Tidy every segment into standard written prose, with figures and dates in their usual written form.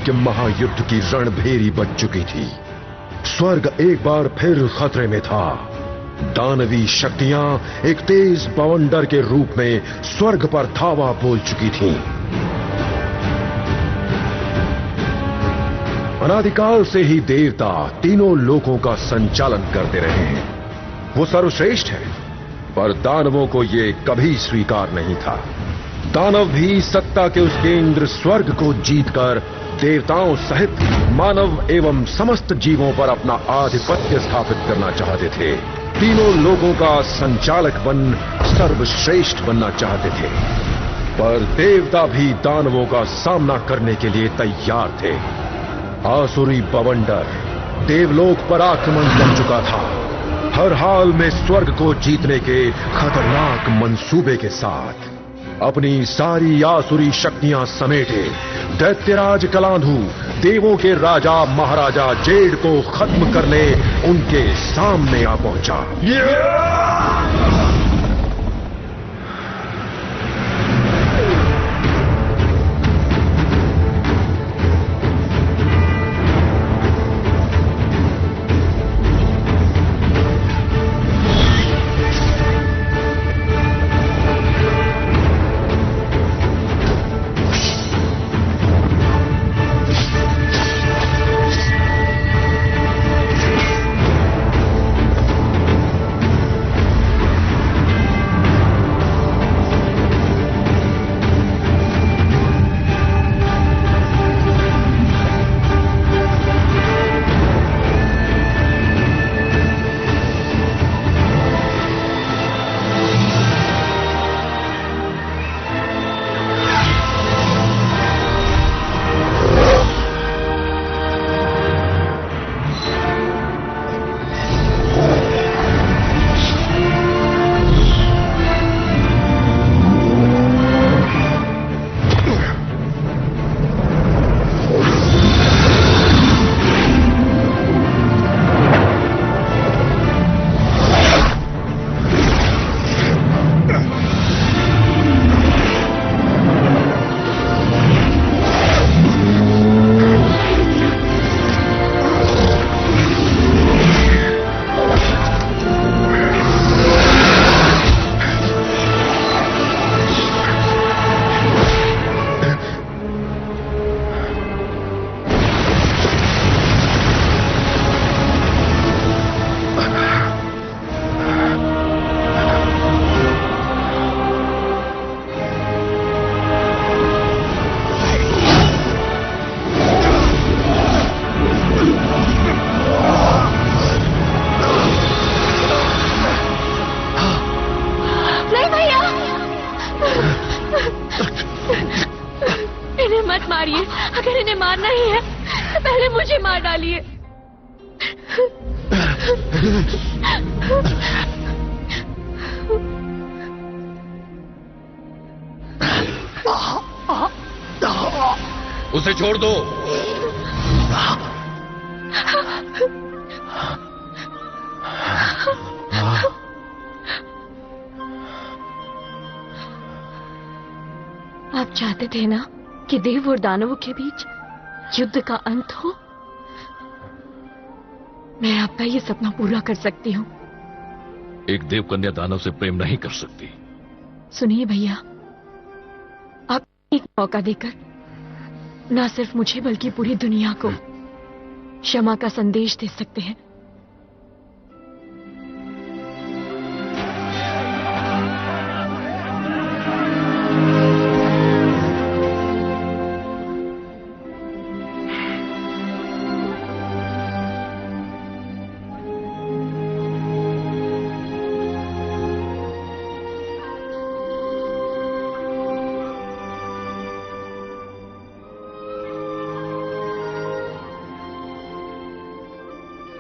के महायुद्ध की रणभेरी बज चुकी थी। स्वर्ग एक बार फिर खतरे में था। दानवी शक्तियां एक तेज बवंडर के रूप में स्वर्ग पर धावा बोल चुकी थीं। अनादिकाल से ही देवता तीनों लोकों का संचालन करते रहे हैं। वो सर्वश्रेष्ठ है, पर दानवों को ये कभी स्वीकार नहीं था। दानव भी सत्ता के उस केंद्र स्वर्ग को जीतकर देवताओं सहित मानव एवं समस्त जीवों पर अपना आधिपत्य स्थापित करना चाहते थे। तीनों लोगों का संचालक बन सर्वश्रेष्ठ बनना चाहते थे, पर देवता भी दानवों का सामना करने के लिए तैयार थे। आसुरी बवंडर देवलोक पर आक्रमण कर चुका था, हर हाल में स्वर्ग को जीतने के खतरनाक मंसूबे के साथ। अपनी सारी आसुरी शक्तियां समेटे दैत्यराज कलांधु देवों के राजा महाराजा जेड को खत्म करने उनके सामने आ पहुंचा। अगर इन्हें मारना ही है तो पहले मुझे मार डालिए। उसे छोड़ दो। आप चाहते थे ना कि देव और दानवों के बीच युद्ध का अंत हो? मैं आपका ये सपना पूरा कर सकती हूँ। एक देव कन्या दानव से प्रेम नहीं कर सकती। सुनिए भैया, आप एक मौका देकर ना सिर्फ मुझे बल्कि पूरी दुनिया को क्षमा का संदेश दे सकते हैं।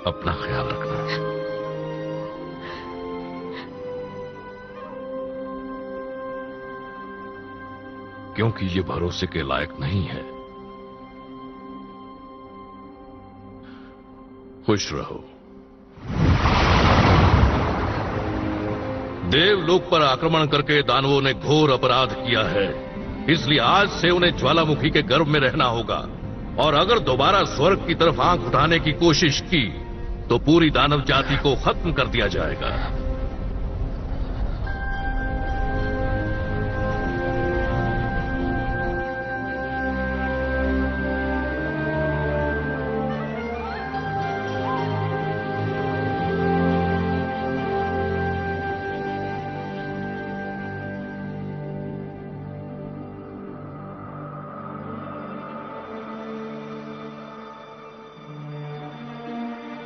अपना ख्याल रखना। क्योंकि ये भरोसे के लायक नहीं है। खुश रहो। देवलोक पर आक्रमण करके दानवों ने घोर अपराध किया है, इसलिए आज से उन्हें ज्वालामुखी के गर्भ में रहना होगा। और अगर दोबारा स्वर्ग की तरफ आंख उठाने की कोशिश की तो पूरी दानव जाति को खत्म कर दिया जाएगा।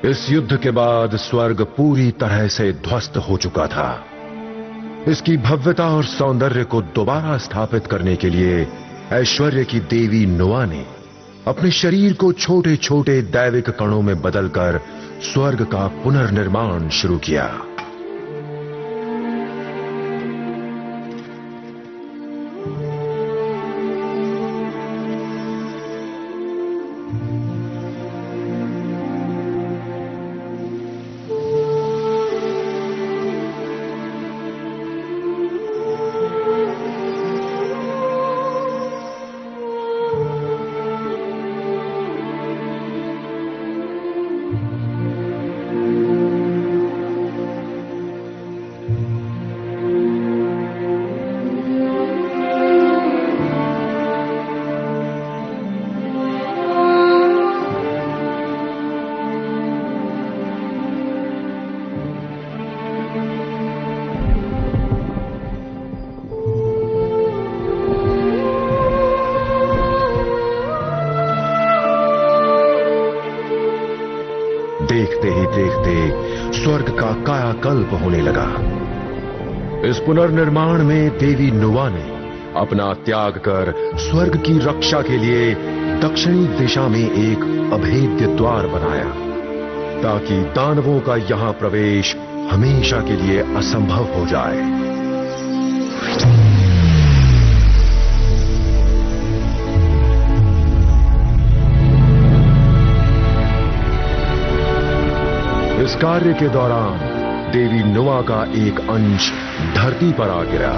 इस युद्ध के बाद स्वर्ग पूरी तरह से ध्वस्त हो चुका था। इसकी भव्यता और सौंदर्य को दोबारा स्थापित करने के लिए ऐश्वर्य की देवी नुआ ने अपने शरीर को छोटे छोटे दैविक कणों में बदलकर स्वर्ग का पुनर्निर्माण शुरू किया। देखते ही देखते स्वर्ग का कायाकल्प होने लगा। इस पुनर्निर्माण में देवी नुआ ने अपना त्याग कर स्वर्ग की रक्षा के लिए दक्षिणी दिशा में एक अभेद्य द्वार बनाया ताकि दानवों का यहां प्रवेश हमेशा के लिए असंभव हो जाए। इस कार्य के दौरान देवी नुआ का एक अंश धरती पर आ गिरा।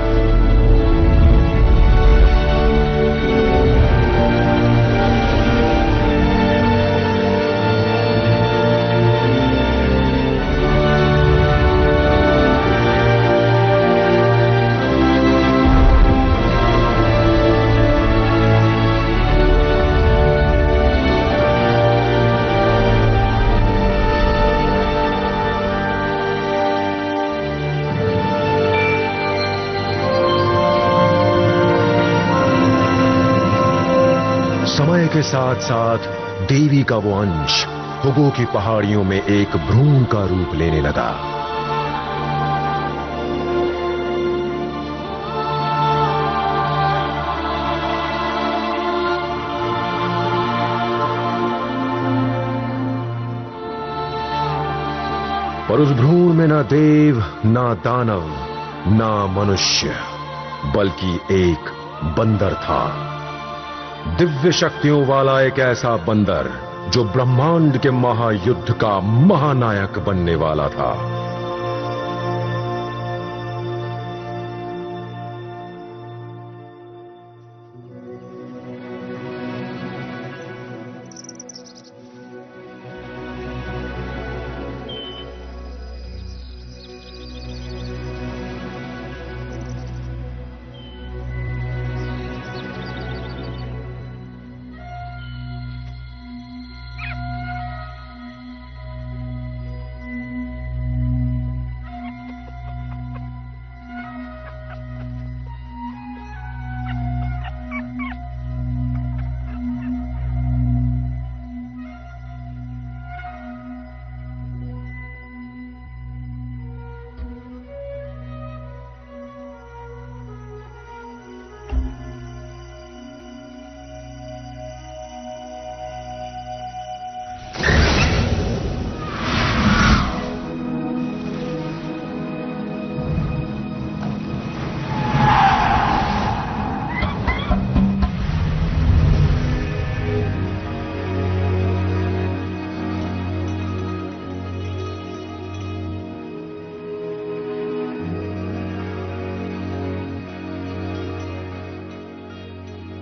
समय के साथ साथ देवी का वो अंश हुगो की पहाड़ियों में एक भ्रूण का रूप लेने लगा। पर उस भ्रूण में ना देव, ना दानव, ना मनुष्य, बल्कि एक बंदर था। दिव्य शक्तियों वाला एक ऐसा बंदर जो ब्रह्मांड के महायुद्ध का महानायक बनने वाला था।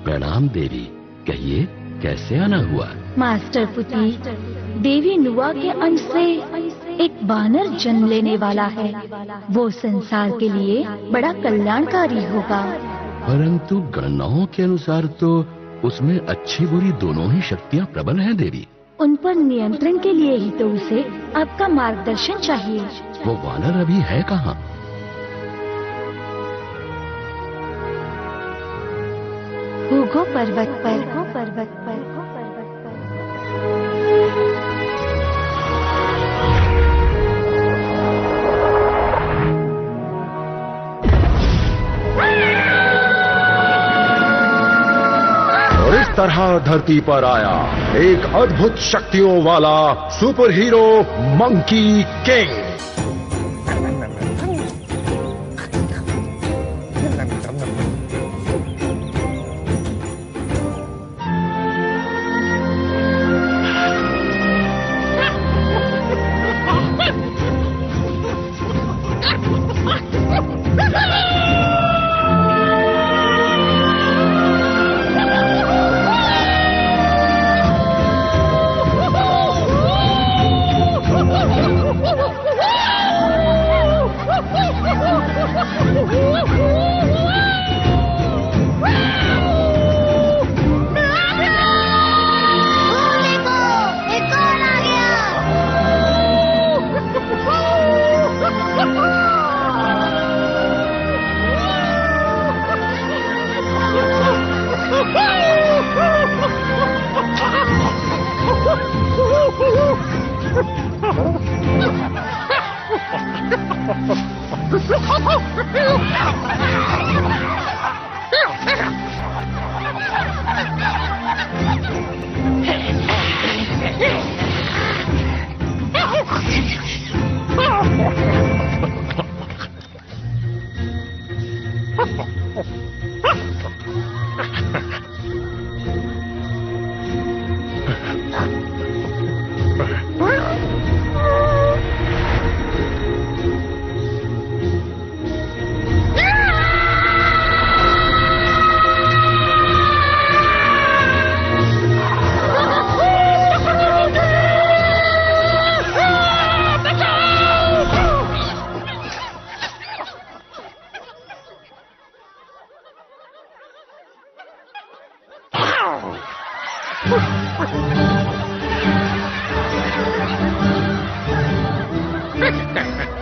प्रणाम देवी, कहिए। कैसे आना हुआ? मास्टर पुती, देवी नुआ के अंश से एक वानर जन्म लेने वाला है। वो संसार के लिए बड़ा कल्याणकारी होगा। परंतु गणनाओं के अनुसार तो उसमें अच्छी बुरी दोनों ही शक्तियां प्रबल हैं देवी। उन पर नियंत्रण के लिए ही तो उसे आपका मार्गदर्शन चाहिए। वो वानर अभी है कहाँ? हुगो पर्वत पर। और इस तरह धरती पर आया एक अद्भुत शक्तियों वाला सुपर हीरो मंकी किंग।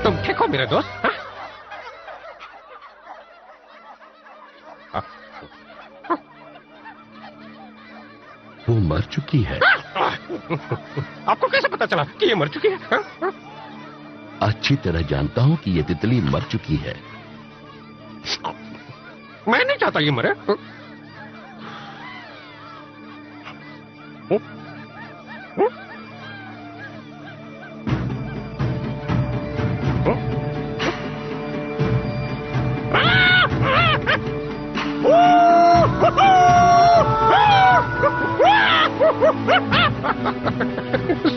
तुम ठीक हो मेरे दोस्त? वो मर चुकी है। आपको कैसे पता चला कि ये मर चुकी है? अच्छी तरह जानता हूँ कि ये तितली मर चुकी है। मैं नहीं चाहता ये मरे।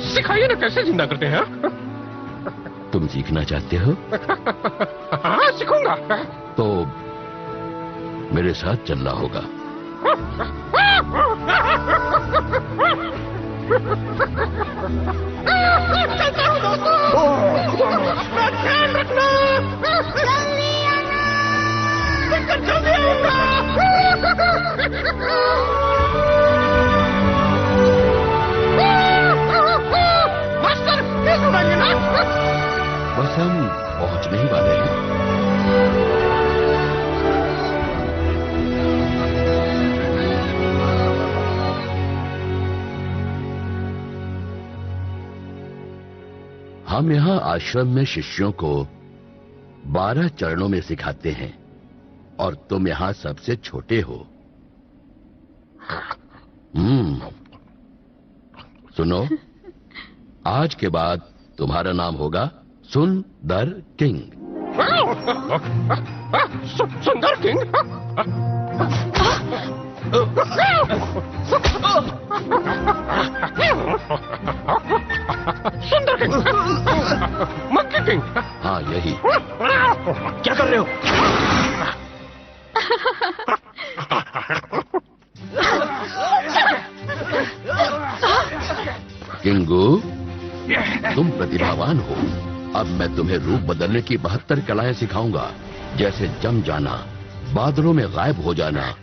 सिखाइए ना कैसे जिंदा करते हैं। तुम सीखना चाहते हो? हाँ सीखूंगा। तो मेरे साथ चलना होगा। ध्यान रखना। जल्दी आऊंगा। मास्टर कैसे उड़ाएंगे ना? बस हम पहुंचने ही वाले हैं। हम यहाँ आश्रम में शिष्यों को 12 चरणों में सिखाते हैं और तुम यहाँ सबसे छोटे हो। सुनो, आज के बाद तुम्हारा नाम होगा सुंदर किंग। सुंदर किंग? सुंदर किंग? Monkey king? हाँ यही। क्या कर रहे हो? किंगू, तुम प्रतिभावान हो। अब मैं तुम्हें रूप बदलने की 72 कलाएं सिखाऊंगा, जैसे जम जाना, बादलों में गायब हो जाना।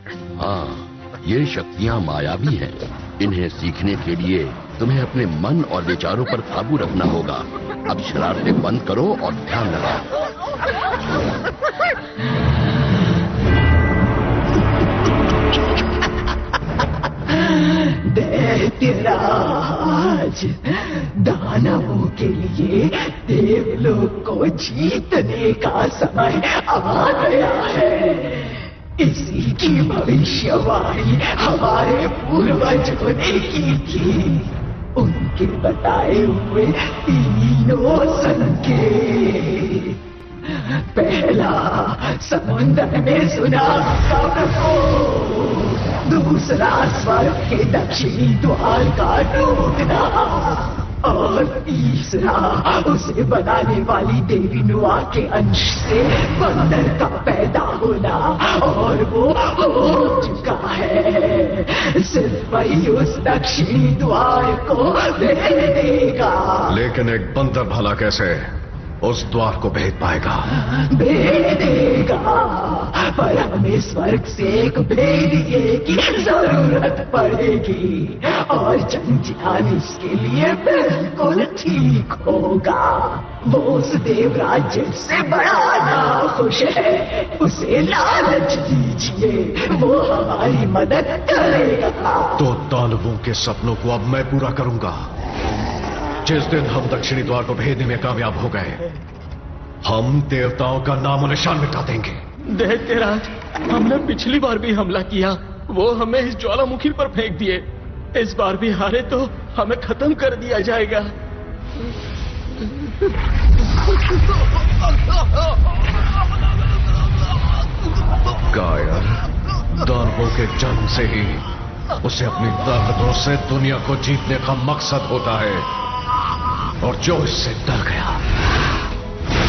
हाँ, ये शक्तियाँ मायावी हैं। इन्हें सीखने के लिए तुम्हें अपने मन और विचारों पर काबू रखना होगा। अब शरारतें बंद करो और ध्यान लगाओ। दैत्यराज, दानवों के लिए देवलोक को जीतने का समय आ गया है। इसी की भविष्यवाणी हमारे पूर्वजों ने की थी। उनके बताए हुए तीनों संकेत। पहला, समुद्र में सुनामी का प्रकोप। दूसरा, स्वर्ग के दक्षिणी द्वार का टूटना। और तीसरा, उसे बनाने वाली देवी नुआ के अंश से बंदर का पैदा होना। और वो हो चुका है। सिर्फ वही उस दक्षिणी द्वार को भेद देगा। लेकिन एक बंदर भला कैसे उस द्वार को भेद पाएगा? भेद देगा, पर हमें स्वर्ग से एक भेदिए की जरूरत पड़ेगी। और जंजीहान इसके लिए बिल्कुल ठीक होगा। वो उस देवराज्य से बड़ा नाखुश है। उसे लालच दीजिए, वो हमारी मदद करेगा। तो दानवों के सपनों को अब मैं पूरा करूंगा। जिस दिन हम दक्षिणी द्वार को भेदने में कामयाब हो गए, हम देवताओं का नामो निशान मिटा देंगे। दैत्यराज, हमने पिछली बार भी हमला किया, वो हमें इस ज्वालामुखी पर फेंक दिए। इस बार भी हारे तो हमें खत्म कर दिया जाएगा। कायर, दानवों के जन्म से ही उसे अपनी ताकतों से दुनिया को जीतने का मकसद होता है। और जो इससे डर गया,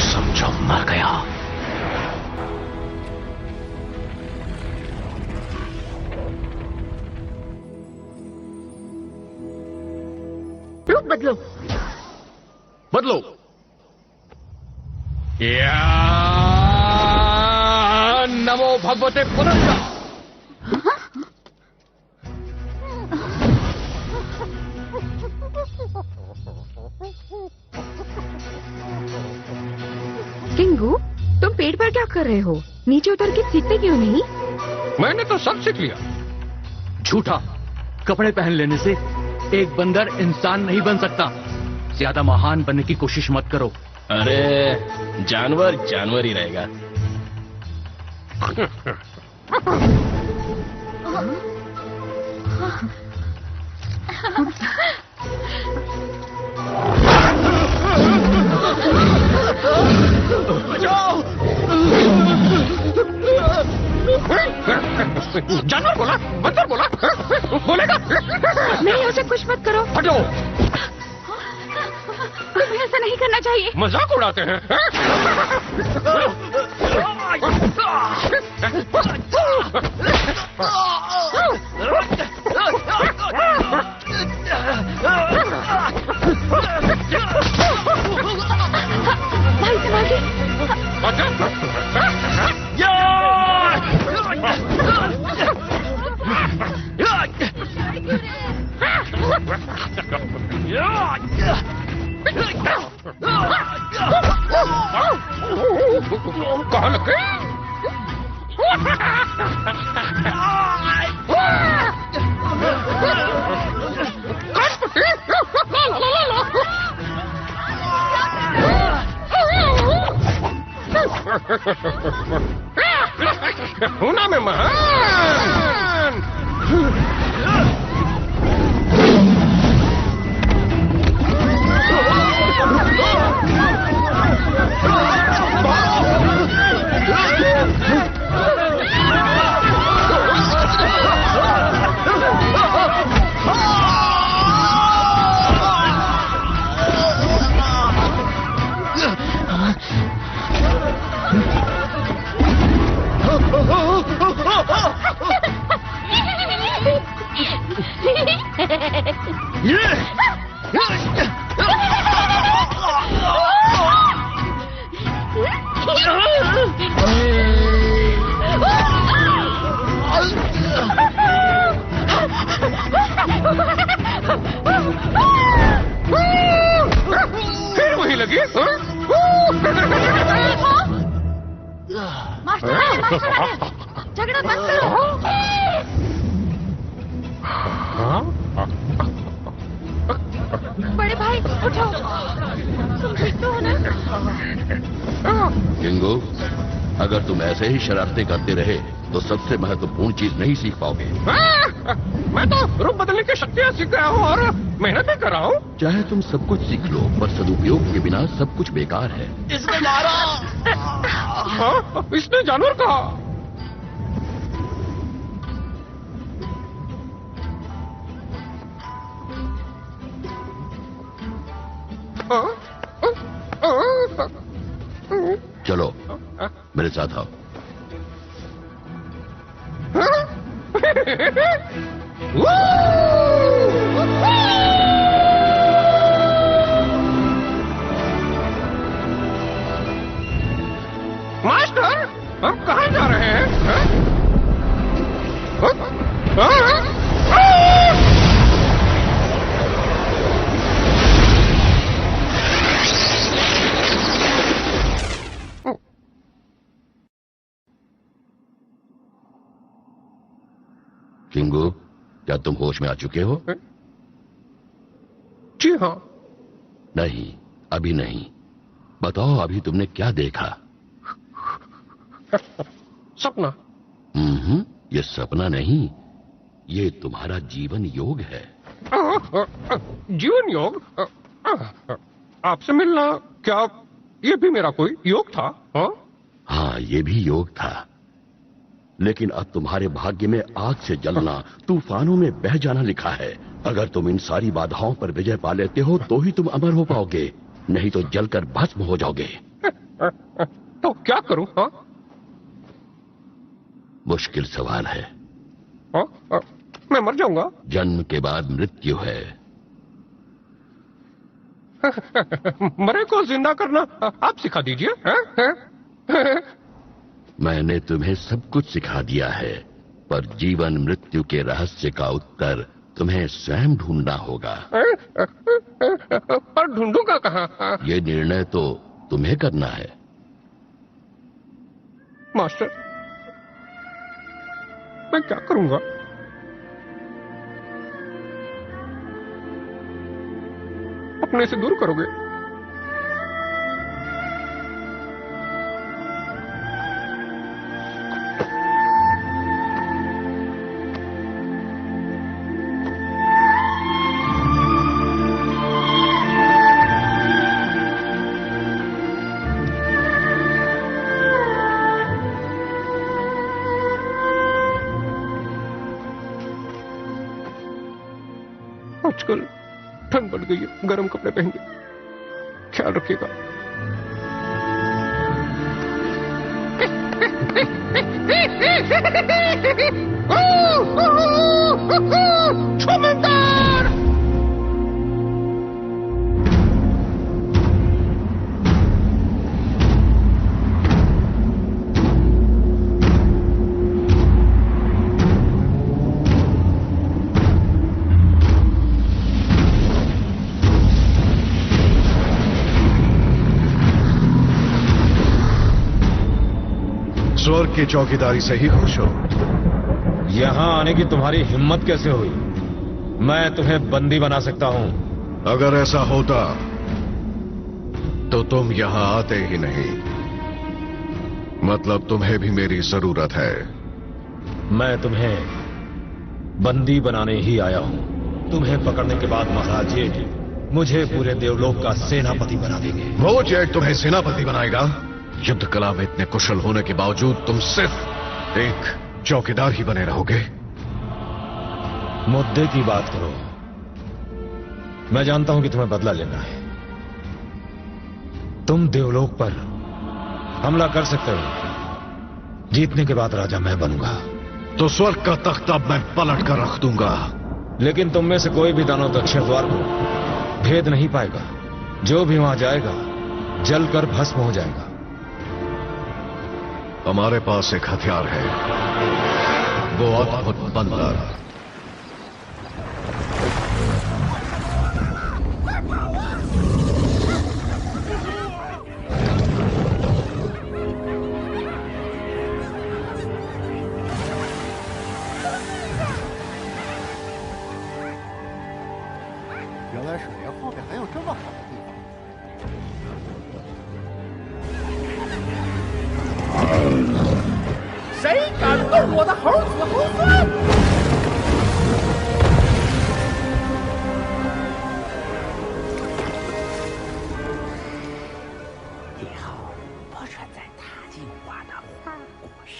समझो मर गया। रूप बदलो। बदलो। या नमो भगवते पुनः। किंगू, तुम पेड़ पर क्या कर रहे हो? नीचे उतर के सीखते क्यों नहीं? मैंने तो सब सीख लिया। झूठा। कपड़े पहन लेने से एक बंदर इंसान नहीं बन सकता। ज्यादा महान बनने की कोशिश मत करो। अरे जानवर जानवर ही रहेगा। जानवर बोला, बंदर बोला, बोलेगा। नहीं, उसे कुछ मत करो। हटो। तुम्हें ऐसा नहीं करना चाहिए। मजाक उड़ाते हैं। भाई संभाल के। कहाँ लग गए? होना में महान। मास्टर आ रहे, मास्टर आ रहे। झगड़ा बंद करो। बड़े भाई उठो, तुम ठीक तो हो ना? किंगो, अगर तुम ऐसे ही शरारतें करते रहे तो सबसे महत्वपूर्ण चीज नहीं सीख पाओगे। मैं तो रूप बदलने की शक्तियाँ सीख गया हूँ और मेहनत भी कर रहा हूँ। चाहे तुम सब कुछ सीख लो, पर सदुपयोग के बिना सब कुछ बेकार है। इसने मारा। हाँ, इसने जानवर कहा। चलो मेरे साथ आओ। मास्टर, हम कहाँ जा रहे हैं? किंगो, क्या तुम होश में आ चुके हो? जी हाँ। नहीं, अभी नहीं। बताओ, अभी तुमने क्या देखा? सपना। ये सपना नहीं, ये तुम्हारा जीवन योग है। जीवन योग? आपसे मिलना क्या ये भी मेरा कोई योग था? हाँ, ये भी योग था, लेकिन अब तुम्हारे भाग्य में आग से जलना, तूफानों में बह जाना लिखा है। अगर तुम इन सारी बाधाओं पर विजय पा लेते हो तो ही तुम अमर हो पाओगे, नहीं तो जलकर भस्म हो जाओगे। तो क्या करूं? मुश्किल सवाल है। मैं मर जाऊंगा। जन्म के बाद मृत्यु है। मरे को जिंदा करना आप सिखा दीजिए। मैंने तुम्हें सब कुछ सिखा दिया है, पर जीवन मृत्यु के रहस्य का उत्तर तुम्हें स्वयं ढूंढना होगा। पर ढूंढूंगा कहाँ? ये निर्णय तो तुम्हें करना है। मास्टर, मैं क्या करूंगा? अपने से दूर करोगे? आजकल ठंड बढ़ गई है, गर्म कपड़े पहनिए, ख्याल रखिएगा। छुमंतर! स्वर्ग की चौकीदारी से ही खुश हो? यहां आने की तुम्हारी हिम्मत कैसे हुई? मैं तुम्हें बंदी बना सकता हूं। अगर ऐसा होता तो तुम यहां आते ही नहीं। मतलब तुम्हें भी मेरी जरूरत है। मैं तुम्हें बंदी बनाने ही आया हूं। तुम्हें पकड़ने के बाद महाराज जेठ मुझे पूरे देवलोक का सेनापति बना देंगे। वो जेठ तुम्हें सेनापति बनाएगा? युद्ध कला में इतने कुशल होने के बावजूद तुम सिर्फ एक चौकीदार ही बने रहोगे। मुद्दे की बात करो। मैं जानता हूं कि तुम्हें बदला लेना है। तुम देवलोक पर हमला कर सकते हो। जीतने के बाद राजा मैं बनूंगा। तो स्वर्ग का तख्त अब मैं पलट कर रख दूंगा। लेकिन तुम में से कोई भी दानव दक्षिण द्वार को भेद नहीं पाएगा। जो भी वहां जाएगा जलकर भस्म हो जाएगा। हमारे पास एक हथियार है, वो अद्भुत बंदर। 谁敢动我的猴子猴孙？以后不准再踏进我的花果山。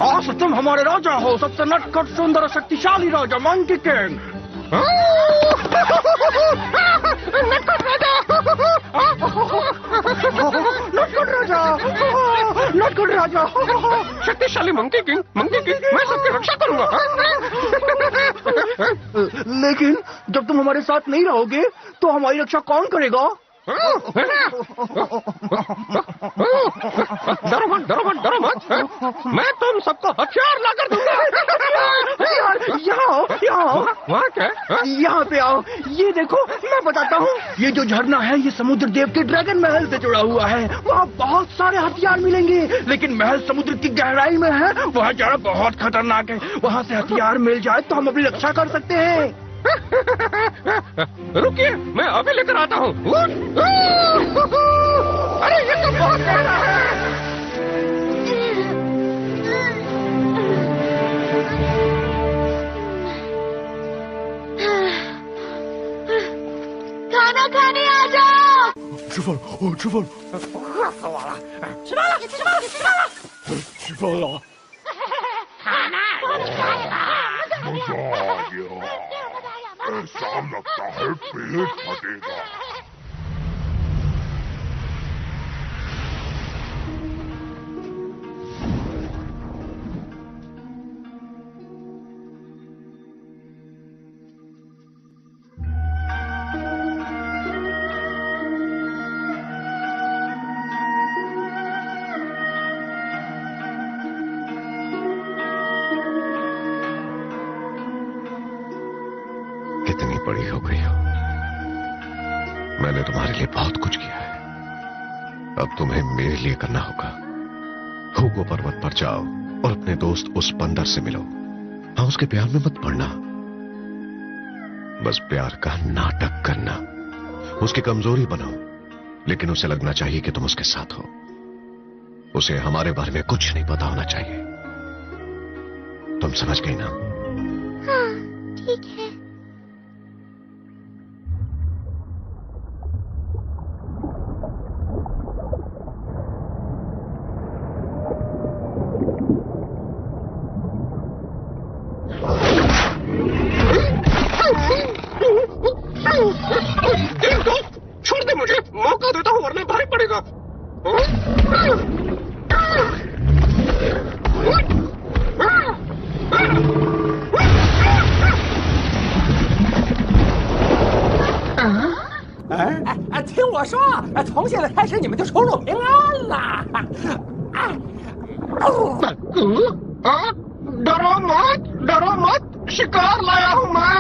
आज तुम हमारे राजा हो, सबसे नटखट सुंदर और शक्तिशाली राजा मंकी किंग। नटखट राजा, नटखट राजा, नटखट राजा, शक्तिशाली मंकी किंग, मैं सबकी रक्षा करूंगा। लेकिन जब तुम हमारे साथ नहीं रहोगे तो हमारी रक्षा कौन करेगा? डरो मत, डरो मत, डरो मत। मैं तुम सबको हथियार लाकर दूंगा। यहाँ वहाँ क्या? यहाँ पे आओ, ये देखो मैं बताता हूँ। ये जो झरना है ये समुद्र देव के ड्रैगन महल से जुड़ा हुआ है। वहाँ बहुत सारे हथियार मिलेंगे, लेकिन महल समुद्र की गहराई में है, वहाँ जाना बहुत खतरनाक है। वहाँ से हथियार मिल जाए तो हम अपनी रक्षा कर सकते हैं। रुकिए, मैं अभी लेकर आता हूँ। अरे ये तो बहुत गहरा है। खाना खाने आ जाओ। 吃饭了，吃饭了，饿死我了！吃饭了，吃饭了，吃饭了，吃饭了。मजा आ गया। ऐसा लगता है पेट फटेगा। कितनी बड़ी हो गई हो। मैंने तुम्हारे लिए बहुत कुछ किया है, अब तुम्हें मेरे लिए करना होगा। हुगो पर्वत पर जाओ और अपने दोस्त उस बंदर से मिलो। हाँ, उसके प्यार में मत पड़ना, बस प्यार का नाटक करना। उसकी कमजोरी बनो, लेकिन उसे लगना चाहिए कि तुम उसके साथ हो। उसे हमारे बारे में कुछ नहीं पता होना चाहिए। तुम समझ गई ना? हाँ, ठीक है। छोड़ दे मुझे, मौका देता हूँ वरना भारी पड़ेगा।听我说，从现在开始你们就出入平安了。डरो मत, शिकार लाया हूँ मैं।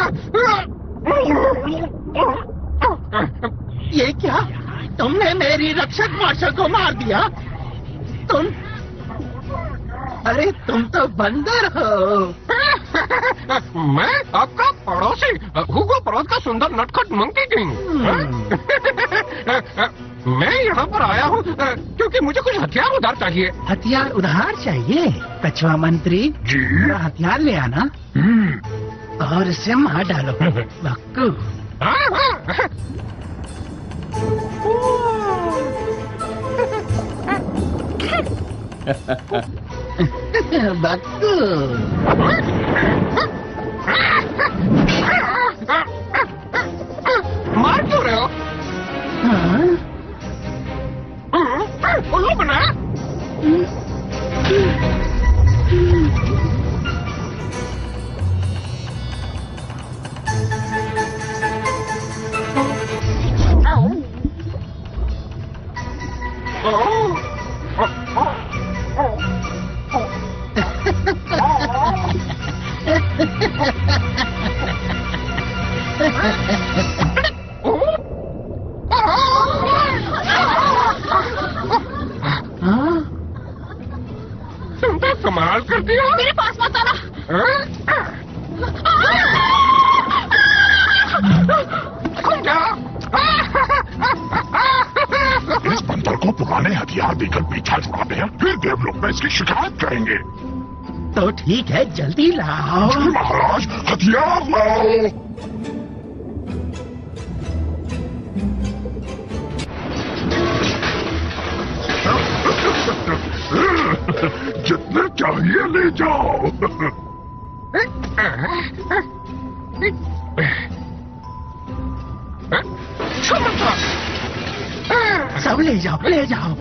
ये क्या? तुमने मेरी रक्षक मार्शल को मार दिया? तुम? अरे तुम तो बंदर हो। मैं आपका पड़ोसी हुगो पर्वत का सुंदर नटखट मंकी किंग। मैं यहाँ पर आया हूँ क्योंकि मुझे कुछ हथियार उधार चाहिए। हथियार उधार चाहिए? कछुआ मंत्री जी, हथियार ले आना और इसे मार डालो। बक्कू। बक्कू। मार क्यों रहे हो? उल्लू बना? हथियार देकर पीछा छुड़ाते हैं, फिर देवलोक में इसकी शिकायत करेंगे। तो ठीक है, जल्दी लाओ। जी महाराज, हथियार लाओ। जितने चाहिए ले जाओ। सब ले जाओ, ले जाओ।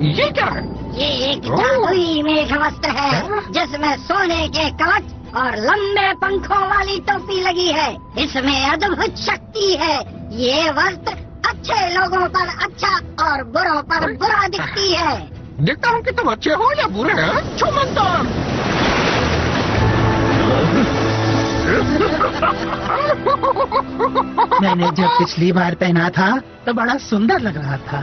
ये क्या है? ये एक जादुई मेघवस्त्र है जिसमें सोने के कवच और लंबे पंखों वाली टोपी लगी है। इसमें अद्भुत शक्ति है। ये वस्त्र अच्छे लोगों पर अच्छा और बुरों पर बुरा दिखती है। देखता हूँ कि तुम अच्छे हो या बुरे हैं। छुमंतर! मैंने जब पिछली बार पहना था तो बड़ा सुंदर लग रहा था।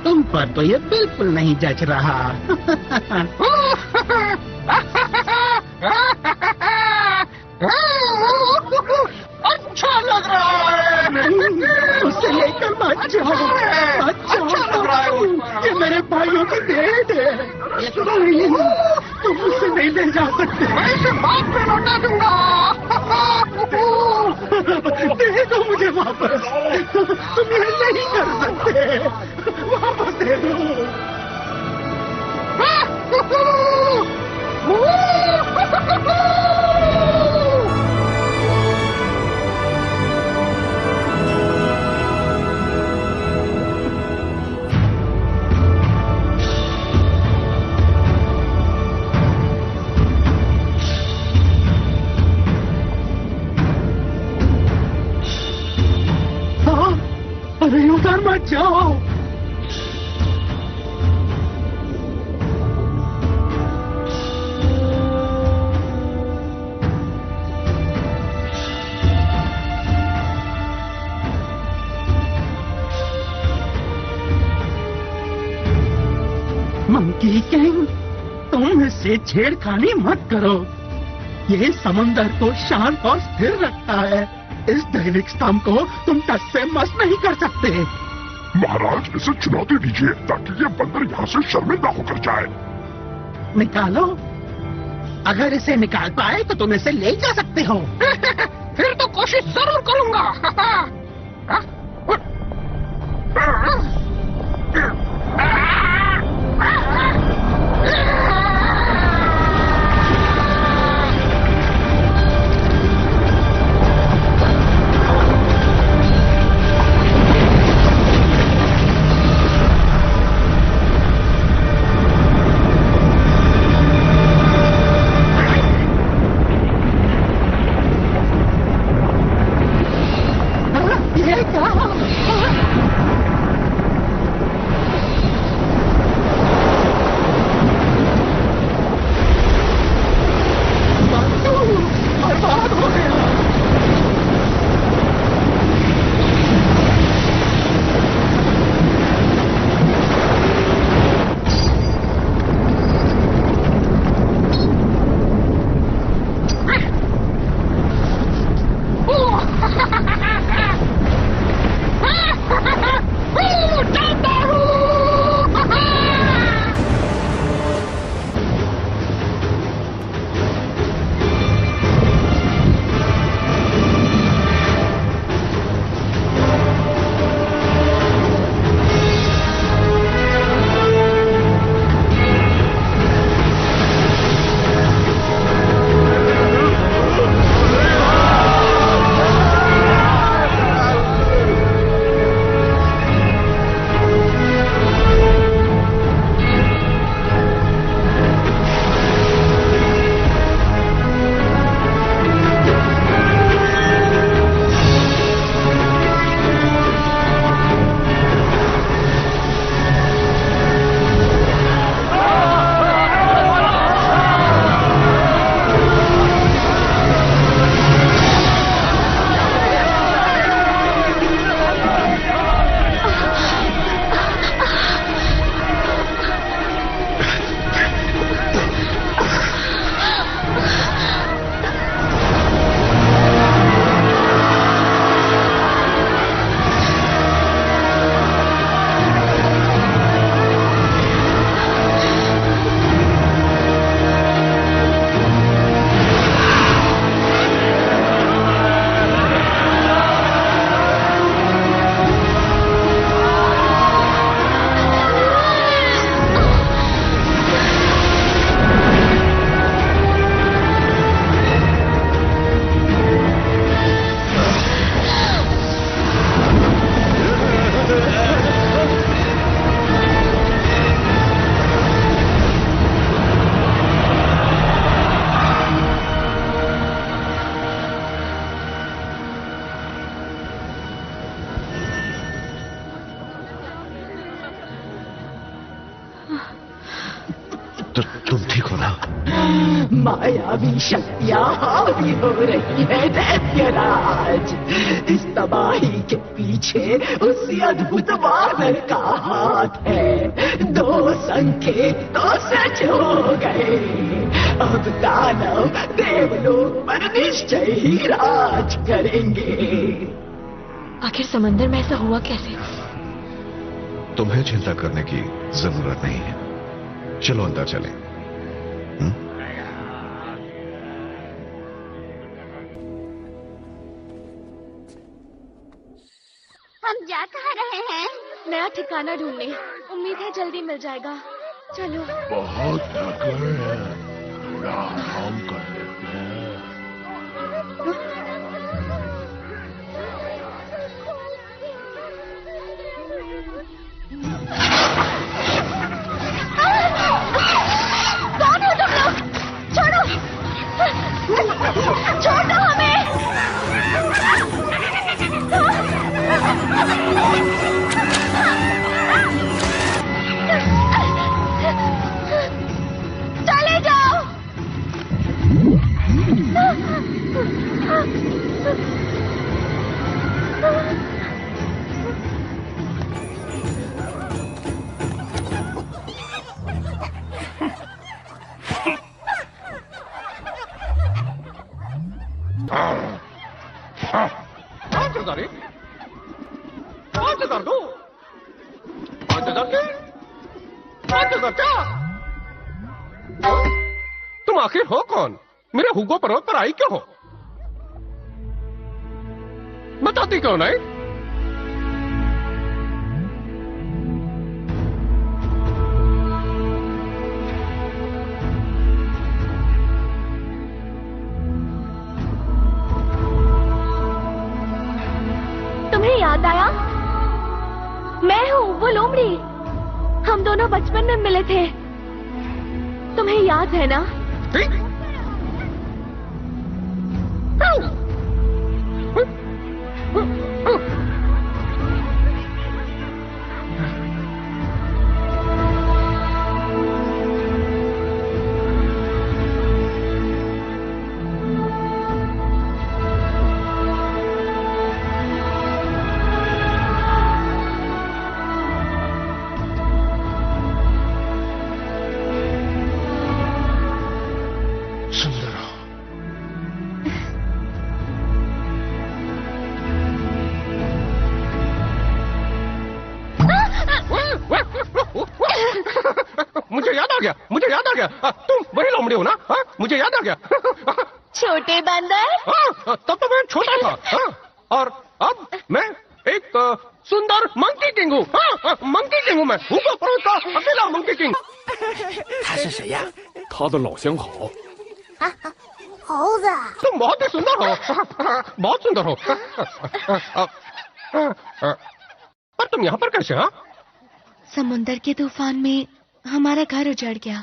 तुम पर तो ये बिल्कुल नहीं जच रहा। अच्छा लग रहा है। उसे लेकर मत जाओ, मत जाओ। ये मेरे भाइयों की भेंट है। तुम उसे नहीं ले जा सकते। मैं इसे बाद में लौटा दूंगा। दे दो मुझे वापस। तुम ये नहीं कर सकते। वापस दे दो। अरे उधर मत जाओ। मंकी किंग, तुम इससे छेड़खानी मत करो। ये समंदर को शांत और स्थिर रखता है। इस दैविक स्तंभ को तुम टस से मस नहीं कर सकते। महाराज, इसे चुनौती दीजिए ताकि ये बंदर यहाँ से शर्मिंदा होकर जाए। निकालो। अगर इसे निकाल पाए तो तुम इसे ले जा सकते हो। फिर तो कोशिश जरूर करूंगा। मायावी शक्तियां हावी हो रही है दैत्यराज। इस तबाही के पीछे उसी अद्भुत वानर का हाथ है। 2 संकेत तो सच हो गए। अब दानव देवलोक पर निश्चय ही राज करेंगे। आखिर समंदर में ऐसा हुआ कैसे? तुम्हें चिंता करने की जरूरत नहीं है। चलो अंदर चलें। हम जा कहाँ रहे हैं? नया ठिकाना ढूंढने। उम्मीद है जल्दी मिल जाएगा। चलो। बहुत थक गए हैं, थोड़ा आराम कर लेते हैं। कौन हो तुम लोग? छोड़ो, छोड़ दो हमें। चले जाओ। तुम आखिर हो कौन? मेरे हुगो पर्वत पर आई क्यों हो? बताती क्यों नहीं? तुम्हें याद आया? मैं हूँ वो लोमड़ी। हम दोनों बचपन में मिले थे। तुम्हें याद है ना? मुझे याद आ गया। तुम वही लोमड़ी हो ना? मुझे याद आ गया। छोटे बंदर। तब तो मैं छोटा था। और अब मैं एक सुंदर मंकी किंग हूँ। मंकी किंग हूँ मैं। हुगो पर्वत का अकेला मंकी किंग। 他是谁呀？他的老相好。猴子。तुम बहुत ही सुंदर हो। बहुत सुंदर हो। पर तुम यहाँ पर कैसे? हाँ, समुंदर के तूफान में हमारा घर उजड़ गया।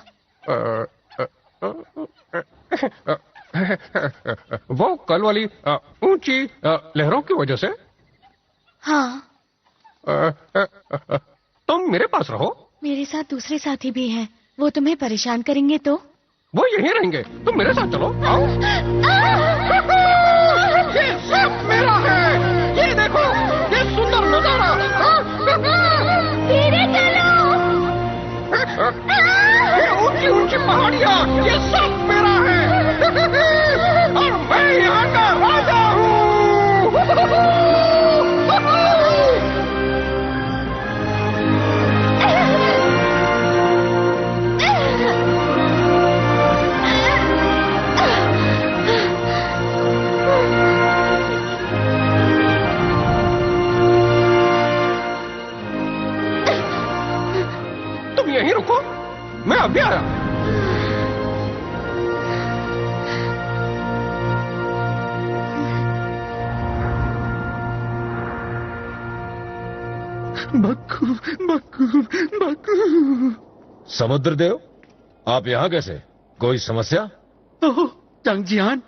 वो कल वाली ऊंची लहरों की वजह से? हाँ। तुम मेरे पास रहो। मेरे साथ दूसरे साथी भी हैं। वो तुम्हें परेशान करेंगे तो? वो यहीं रहेंगे। तुम मेरे साथ चलो। आओ। ये सब मेरा है। ये देखो, ये सुंदर नजारा। धीरे चलो। ये ऊंची ऊंची पहाड़ियाँ, ये सब मेरा है। और मैं यहाँ का राजा हूँ। तुम यहीं रुको, मैं अभी आया। बक्कू, बक्कू, बक्कू। समुद्र देव, आप यहाँ कैसे? कोई समस्या? ओह, जंगजियान,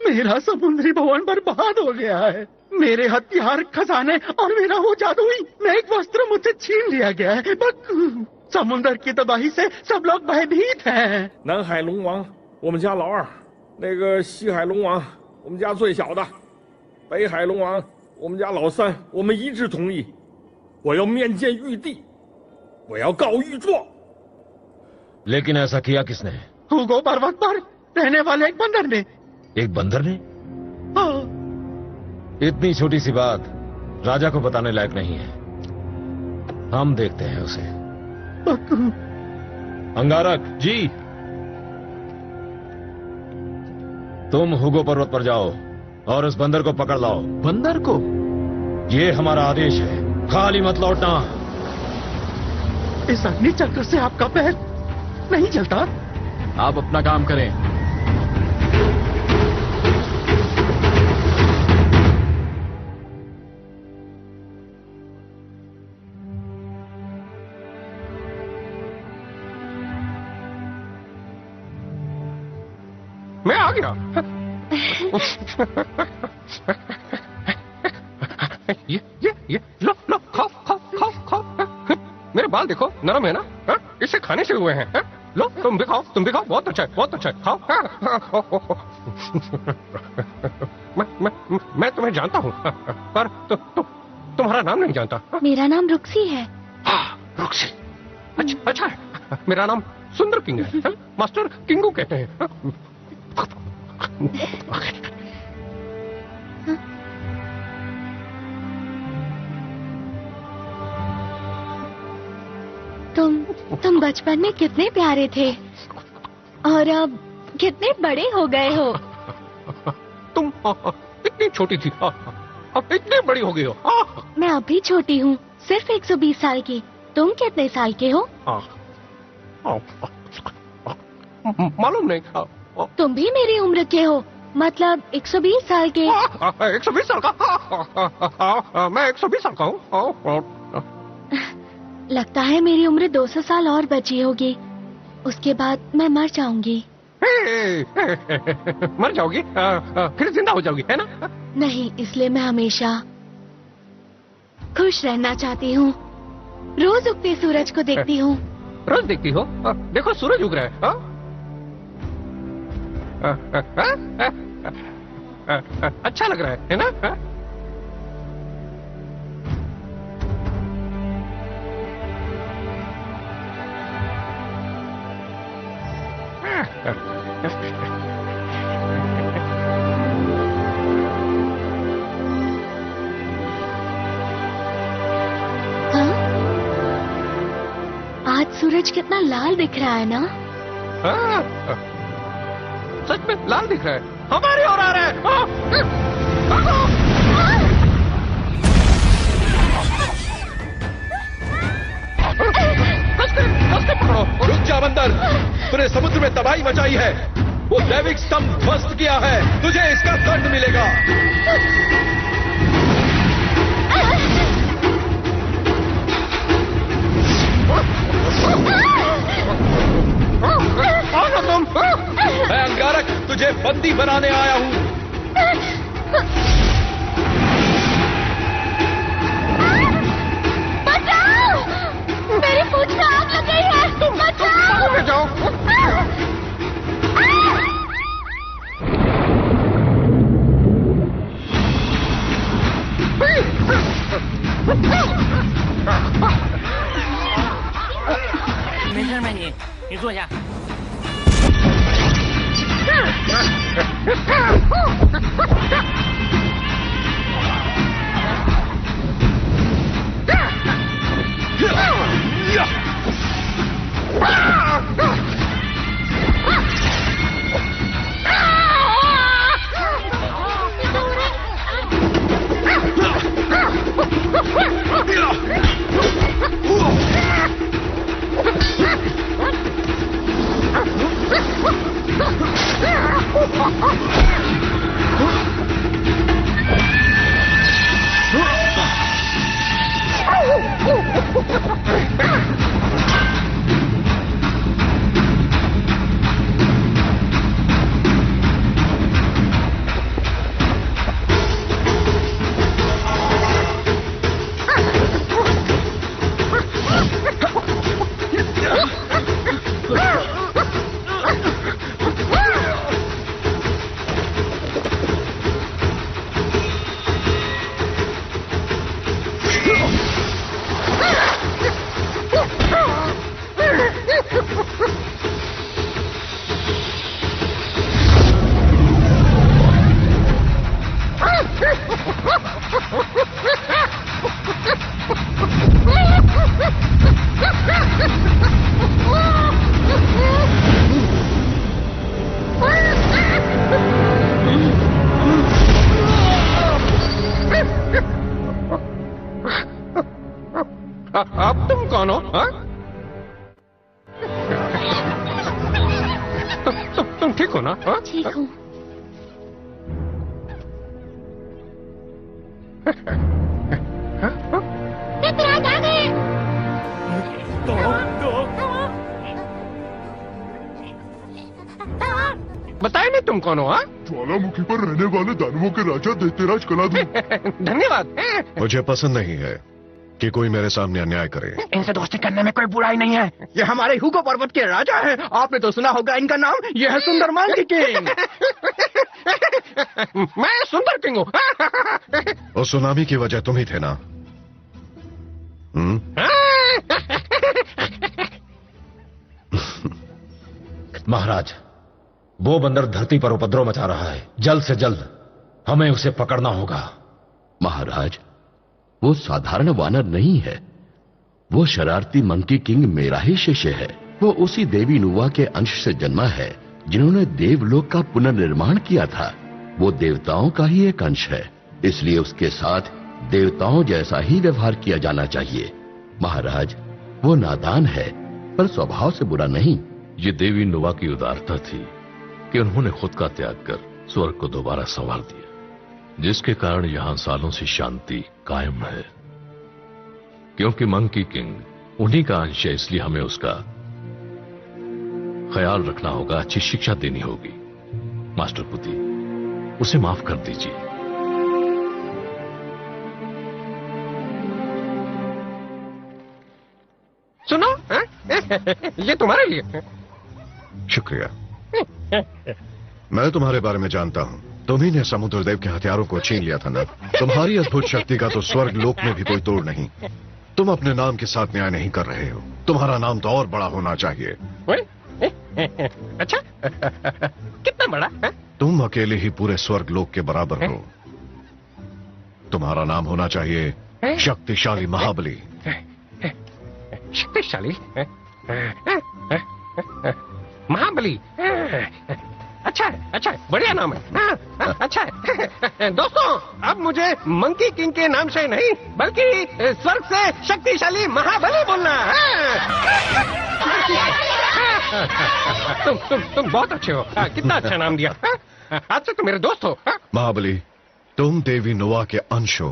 मेरा समुद्री भवन बर्बाद हो गया है। मेरे हथियार, खजाने और मेरा वो जादुई नेक वस्त्र मुझसे छीन लिया गया है। बक्कू, समुद्र की तबाही से सब लोग भयभीत हैं। 南海龙王，我们家老二，那个西海龙王，我们家最小的，北海龙王，我们家老三，我们一致同意，我要面见玉帝，我要告玉座。लेकिन ऐसा किया किसने? हुगो पर्वत पर रहने वाले एक बंदर ने। एक बंदर ने? हाँ। इतनी छोटी सी बात राजा को बताने लायक नहीं है। हम देखते हैं उसे। अंगारक जी। तुम हुगो पर्वत पर जाओ और उस बंदर को पकड़ लाओ। बंदर को? ये हमारा आदेश है, खाली मत लौटना। इस अग्नि चक्र से आपका पैर नहीं चलता। आप अपना काम करें। मैं आ गया। ये लो लो खाओ खाओ खाओ खाओ। मेरे बाल देखो नरम है ना, इससे खाने से हुए हैं। लो तुम भी खाओ, तुम भी खाओ, बहुत अच्छा है, बहुत अच्छा है, खाओ। मैं तुम्हें जानता हूँ, पर तुम्हारा नाम नहीं जानता। मेरा नाम रुक्सी है। रुक्सी, अच्छा है। मेरा नाम सुंदर किंग है, मास्टर किंगू कहते हैं। तुम बचपन में कितने प्यारे थे और अब कितने बड़े हो गए हो। तुम इतनी छोटी थी, अब इतनी बड़ी हो गई हो। मैं अब भी छोटी हूँ, सिर्फ 120 साल की। तुम कितने साल के हो? मालूम नहीं। तुम भी मेरी उम्र के हो, मतलब 120 साल के। 120 साल का? मैं 120 साल का हूँ। लगता है मेरी उम्र 200 साल और बची होगी, उसके बाद मैं मर जाऊंगी। मर जाओगी? फिर जिंदा हो जाओगी, है ना? नहीं, इसलिए मैं हमेशा खुश रहना चाहती हूँ। रोज उगते सूरज को देखती हूँ। रोज देखती हो? देखो सूरज उग रहा है। अच्छा लग रहा है ना? आज सूरज कितना लाल दिख रहा है ना? सच में लाल दिख रहा है। हमारी ओर आ रहा है। रुक जा बंदर, तूने समुद्र में तबाही मचाई है, वो दैविक स्तंभ ध्वस्त किया है, तुझे इसका दंड मिलेगा। मैं अंगारक तुझे बंदी बनाने आया हूँ। बचाओ! मेरी पूंछ में आग लग गई है। बचाओ! जाओ।没事吧你？你坐下。अब तुम कौन हो? तुम ठीक हो ना? ठीक हूँ। बताए नहीं तुम कौन हो? ज्वालामुखी पर रहने वाले दानवों के राजा दैत्यराज कलाधर। धन्यवाद। मुझे पसंद नहीं है कि कोई मेरे सामने अन्याय करे। इनसे दोस्ती करने में कोई बुराई नहीं है। ये हमारे हुगो पर्वत के राजा हैं। आपने तो सुना होगा इनका नाम। ये है सुंदर मंकी किंग। मैं सुंदर किंग हूँ। और सुनामी की वजह तुम ही थे ना? महाराज, वो बंदर धरती पर उपद्रव मचा रहा है। जल्द से जल्द हमें उसे पकड़ना होगा। महाराज, वो साधारण वानर नहीं है। वो शरारती मंकी किंग मेरा ही शिष्य है। वो उसी देवी नुवा के अंश से जन्मा है जिन्होंने देवलोक का पुनर्निर्माण किया था। वो देवताओं का ही एक अंश है, इसलिए उसके साथ देवताओं जैसा ही व्यवहार किया जाना चाहिए। महाराज, वो नादान है पर स्वभाव से बुरा नहीं। ये देवी नुवा की उदारता थी कि उन्होंने खुद का त्याग कर स्वर्ग को दोबारा संवार दिया, जिसके कारण यहां सालों से शांति कायम है। क्योंकि मंकी किंग उन्हीं का अंश है, इसलिए हमें उसका ख्याल रखना होगा, अच्छी शिक्षा देनी होगी। मास्टर पुती, उसे माफ कर दीजिए। सुनो, ये तुम्हारे लिए। शुक्रिया। मैं तुम्हारे बारे में जानता हूँ। तुम्ही ने समुद्रदेव के हथियारों को छीन लिया था ना? तुम्हारी अद्भुत शक्ति का तो स्वर्ग लोक में भी कोई तोड़ नहीं। तुम अपने नाम के साथ न्याय नहीं कर रहे हो। तुम्हारा नाम तो और बड़ा होना चाहिए। अच्छा, कितना बड़ा है? तुम अकेले ही पूरे स्वर्ग लोक के बराबर हो। तुम्हारा नाम होना चाहिए शक्तिशाली महाबली। शक्तिशाली महाबली। अच्छा है, अच्छा है, बढ़िया नाम है। अच्छा है। दोस्तों, अब मुझे मंकी किंग के नाम से नहीं बल्कि स्वर्ग से शक्तिशाली महाबली बोलना है। तुम बहुत अच्छे हो। कितना अच्छा नाम दिया। आज से तुम मेरे दोस्त हो। महाबली, तुम देवी नुवा के अंश हो।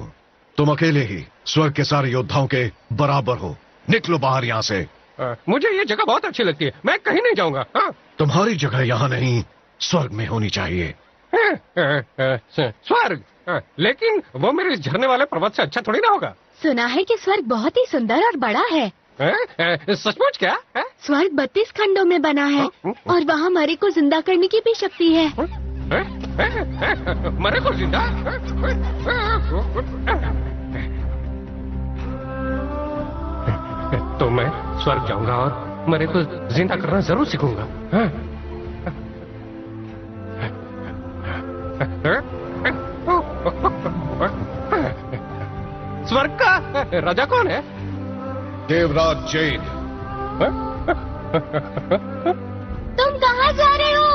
तुम अकेले ही स्वर्ग के सारे योद्धाओं के बराबर हो। निकलो बाहर यहाँ से। मुझे ये जगह बहुत अच्छी लगती है। मैं कहीं नहीं जाऊंगा। तुम्हारी जगह यहाँ नहीं, स्वर्ग में होनी चाहिए। स्वर्ग? लेकिन वो मेरे झरने वाले पर्वत से अच्छा थोड़ी ना होगा। सुना है कि स्वर्ग बहुत ही सुंदर और बड़ा है। सचमुच क्या? स्वर्ग 32 खंडों में बना है और वहाँ मरे को जिंदा करने की भी शक्ति है। मरे को जिंदा? तो मैं स्वर्ग जाऊंगा और मरे को जिंदा करना जरूर सीखूंगा। स्वर्ग का राजा कौन है? देवराज जैन। तुम कहाँ जा रहे हो?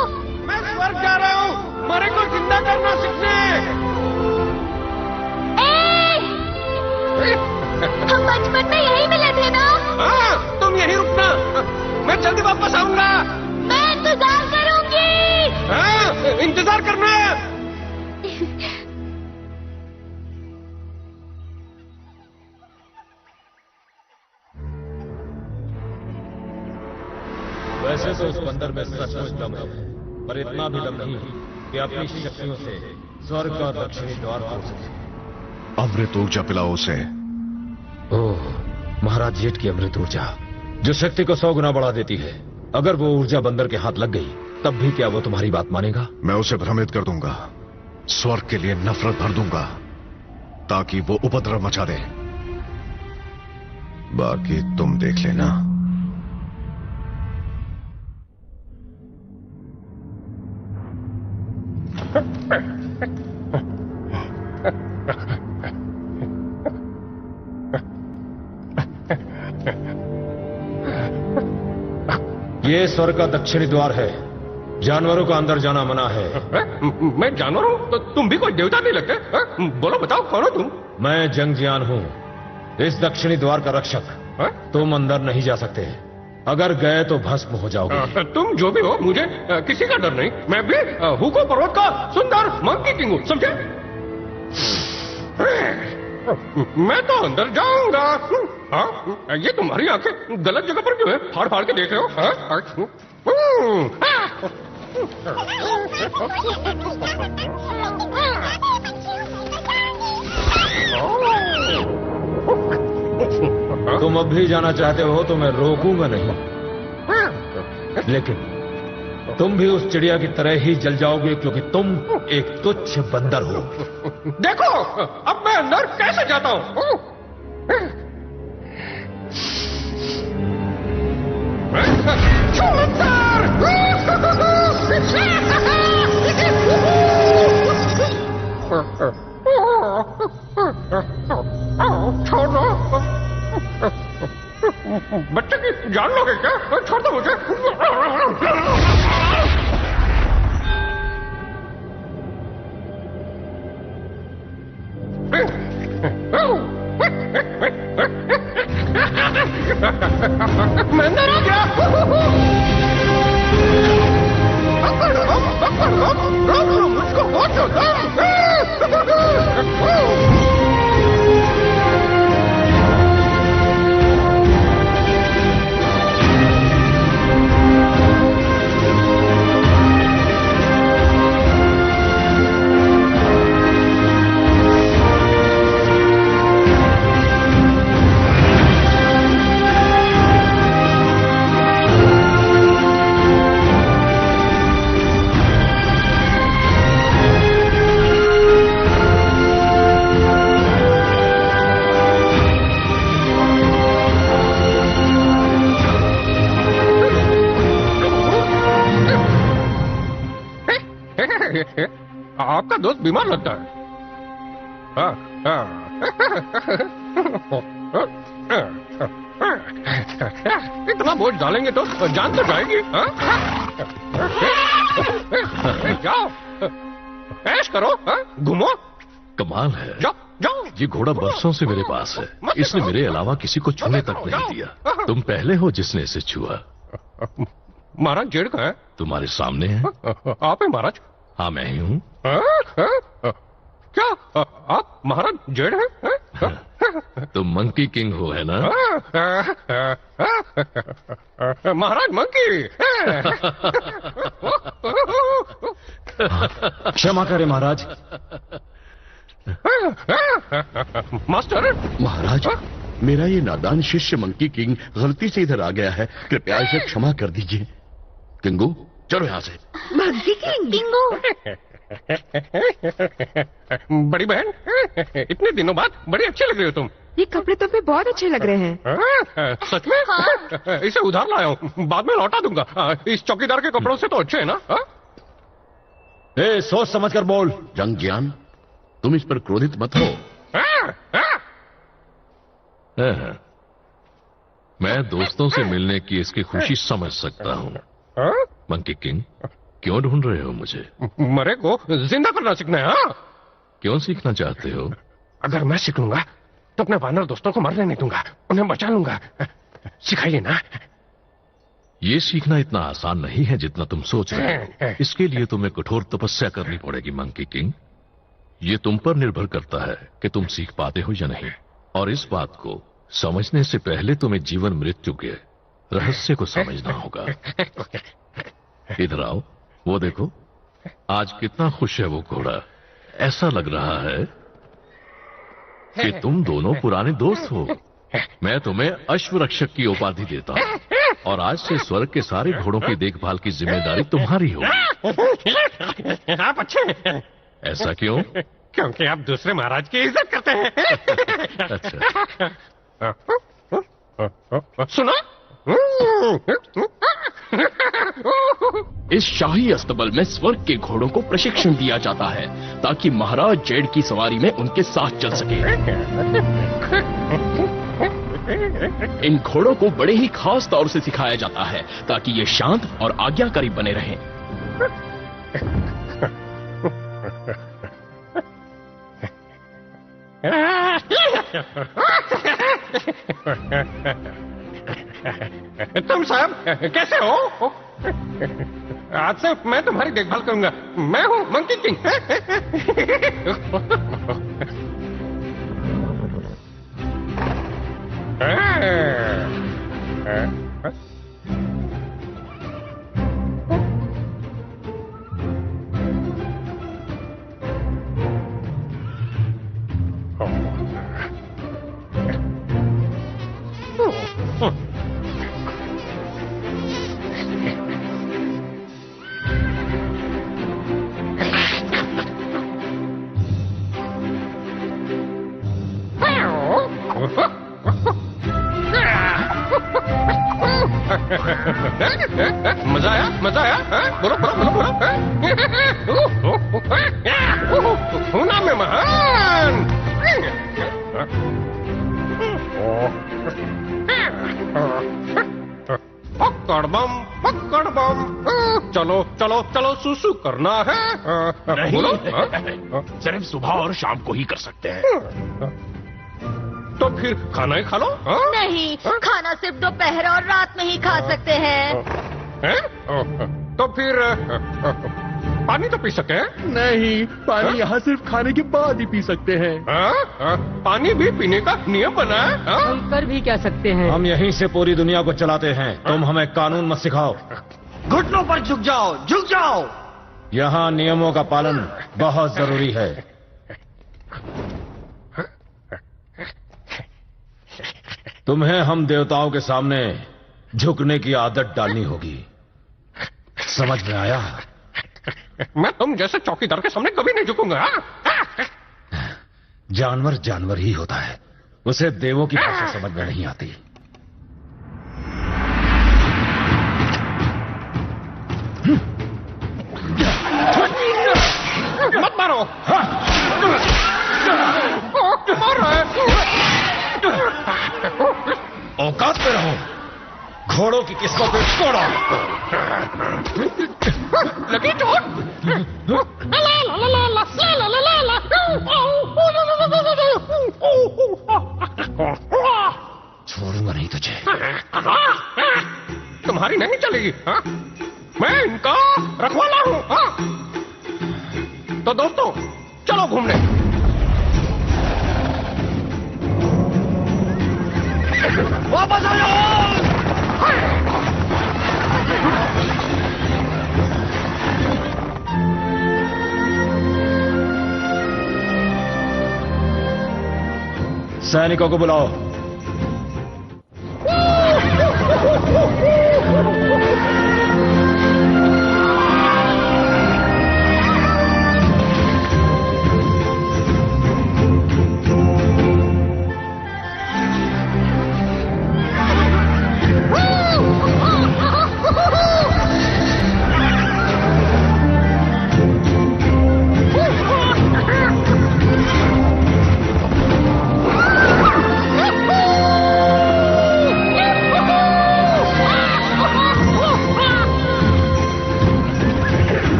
मैं स्वर्ग जा रहा हूँ, मरे को जिंदा करना सीखने। हम बचपन में यही मिले थे ना? हाँ, तुम यहीं रुकना, मैं जल्दी वापस आऊंगा। मैं इंतजार करूंगी। हाँ, इंतजार करना। वैसे तो उस बंदर में सचमुच दम है, पर इतना भी दम नहीं कि अपनी शक्तियों से स्वर्ग का दक्षिणी द्वार खोल सके। अमृत ऊर्जा पिलाओ उसे। ओह, महाराज जेठ की अमृत ऊर्जा जो शक्ति को 100 गुना बढ़ा देती है। अगर वो ऊर्जा बंदर के हाथ लग गई तब भी क्या वो तुम्हारी बात मानेगा? मैं उसे भ्रमित कर दूंगा, स्वर्ग के लिए नफरत भर दूंगा ताकि वो उपद्रव मचा दे। बाकी तुम देख लेना। ये स्वर्ग का दक्षिणी द्वार है। जानवरों का अंदर जाना मना है। मैं जानवर हूँ तो तुम भी कोई देवता नहीं लगते? बोलो, बताओ कौन हो तुम? मैं जंगजियान हूँ, इस दक्षिणी द्वार का रक्षक, तुम अंदर नहीं जा सकते। अगर गए तो भस्म हो जाओगे। तुम जो भी हो, मुझे किसी का डर नहीं। मैं भी हुको पर्वत का सुंदर मंकी किंग हूँ, समझे? मैं तो अंदर जाऊंगा। हाँ, ये तुम्हारी आंखें गलत जगह पर क्यों है? फाड़ फाड़ के देख रहे हो? तुम अब भी जाना चाहते हो तो मैं रोकूंगा नहीं, लेकिन तुम भी उस चिड़िया की तरह ही जल जाओगे, क्योंकि तुम एक तुच्छ बंदर हो। देखो, अब मैं अंदर कैसे जाता हूँ? छोड़ो, बच्चे की जान लोगे क्या? छोड़ दो मुझे। मैं अंदर आ गया। मुझको बहुत आपका दोस्त बीमार लगता है। इतना बोझ डालेंगे तो जान तो जाएगी। जाओ, ऐश करो, घूमो। कमाल है, जाओ जाओ। ये घोड़ा बरसों से मेरे पास है, इसने मेरे अलावा किसी को छूने तक नहीं दिया। तुम पहले हो जिसने इसे छुआ। महाराज जेड़ का है? तुम्हारे सामने है। आप है महाराज? हाँ, मैं ही हूँ। क्या आप महाराज जेड़ हैं? तुम मंकी किंग हो, है ना? महाराज मंकी। क्षमा करें महाराज। मास्टर। महाराज, मेरा ये नादान शिष्य मंकी किंग गलती से इधर आ गया है, कृपया इसे क्षमा कर दीजिए। किंगू, चलो यहाँ से। Monkey king. किंगू। बड़ी बहन, इतने दिनों बाद बड़ी अच्छी लग रही हो तुम। ये कपड़े तुम्हें बहुत अच्छे लग रहे हैं। सच में? हाँ। इसे उधार लाया हूँ, बाद में लौटा दूंगा। इस चौकीदार के कपड़ों से तो अच्छे है ना? सोच समझ कर बोल। जंग ज्ञान, तुम इस पर क्रोधित मत हो। मैं दोस्तों से मिलने की इसकी खुशी समझ सकता हूँ। मंकी किंग, क्यों ढूंढ रहे हो मुझे? मरे को जिंदा करना सीखना है। हाँ? क्यों सीखना चाहते हो? अगर मैं सीख लूंगा तो अपने वानर दोस्तों को मरने नहीं दूंगा, उन्हें बचा लूंगा। सिखाइए ना। ये सीखना इतना आसान नहीं है जितना तुम सोच रहे हो। इसके लिए तुम्हें कठोर तपस्या करनी पड़ेगी मंकी किंग। ये तुम पर निर्भर करता है कि तुम सीख पाते हो या नहीं। और इस बात को समझने से पहले तुम्हें जीवन मृत्यु के रहस्य को समझना होगा। इधर आओ, वो देखो, आज कितना खुश है वो घोड़ा। ऐसा लग रहा है कि तुम दोनों पुराने दोस्त हो। मैं तुम्हें अश्वरक्षक की उपाधि देता हूँ और आज से स्वर्ग के सारे घोड़ों की देखभाल की जिम्मेदारी तुम्हारी होगी। आप अच्छे हैं। ऐसा क्यों? क्योंकि आप दूसरे महाराज की इज्जत करते हैं। अच्छा। सुना? इस शाही अस्तबल में स्वर्ग के घोड़ों को प्रशिक्षण दिया जाता है ताकि महाराज जेड की सवारी में उनके साथ चल सके। इन घोड़ों को बड़े ही खास तौर से सिखाया जाता है ताकि ये शांत और आज्ञाकारी बने रहें। तुम साहब कैसे हो? आज से मैं तुम्हारी देखभाल करूंगा। मैं हूँ मंकी किंग। मजा आया? मजा आया? बोलो बोलो बोलो बोलो। होना में महान। पकड़ बम पकड़ बम। चलो चलो चलो सुसु करना है। नहीं, बोलो। सिर्फ सुबह और शाम को ही कर सकते हैं। तो फिर खाना ही खा लो। नहीं, खाना सिर्फ दोपहर और रात में ही खा सकते हैं। तो फिर पानी तो पी सके? नहीं, पानी यहाँ सिर्फ खाने के बाद ही पी सकते हैं। पानी भी पीने का नियम बना है। कर भी क्या सकते हैं? हम यहीं से पूरी दुनिया को चलाते हैं। तुम हमें कानून मत सिखाओ। घुटनों पर झुक जाओ, झुक जाओ। यहाँ नियमों का पालन बहुत जरूरी है। तुम्हें हम देवताओं के सामने झुकने की आदत डालनी होगी। समझ में आया? मैं तुम जैसे चौकीदार के सामने कभी नहीं झुकूंगा। जानवर जानवर ही होता है, उसे देवों की भाषा समझ में नहीं आती। मत मारो। मार रहा है। औकात में रहो। घोड़ों की किस्मत पे छोड़ो। लगी चोट। छोड़ूंगा नहीं तुझे। तुम्हारी नहीं चलेगी। मैं इनका रखवाला हूँ। तो दोस्तों चलो घूमने। वापस आ जाओ। सैनिकों को बुलाओ।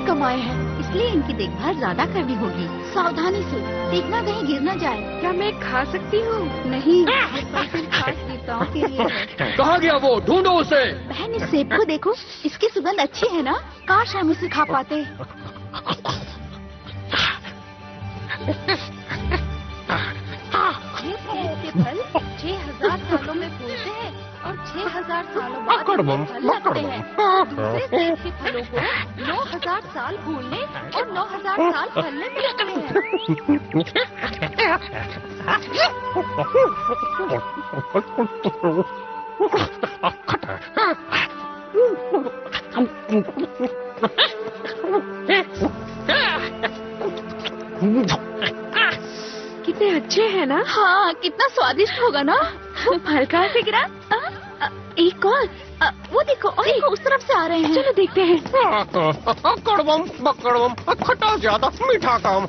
कमाए हैं, इसलिए इनकी देखभाल ज्यादा करनी होगी। सावधानी से, देखना कहीं गिर न जाए। क्या मैं खा सकती हूँ? नहीं, ये फल सिर्फ खास देवताओं के लिए है। कहाँ गया वो? ढूंढो उसे। बहन, इस सेब को देखो, इसकी सुगंध अच्छी है ना? काश हम उसे खा पाते। ये सेब के फल 6000 सालों में फूलते हैं और 6000 सालों बाद फल लगते हैं। दूसरे सेब के फलों को 9000 साल फूलने और 9000 साल फलने में लगते कितने अच्छे हैं ना? हाँ, कितना स्वादिष्ट होगा ना? हल्का से गिरा। एक और वो देखो उस तरफ से आ रहे हैं। चलो देखते हैं। कड़वम बकड़वम, खट्टा ज्यादा मीठा कम।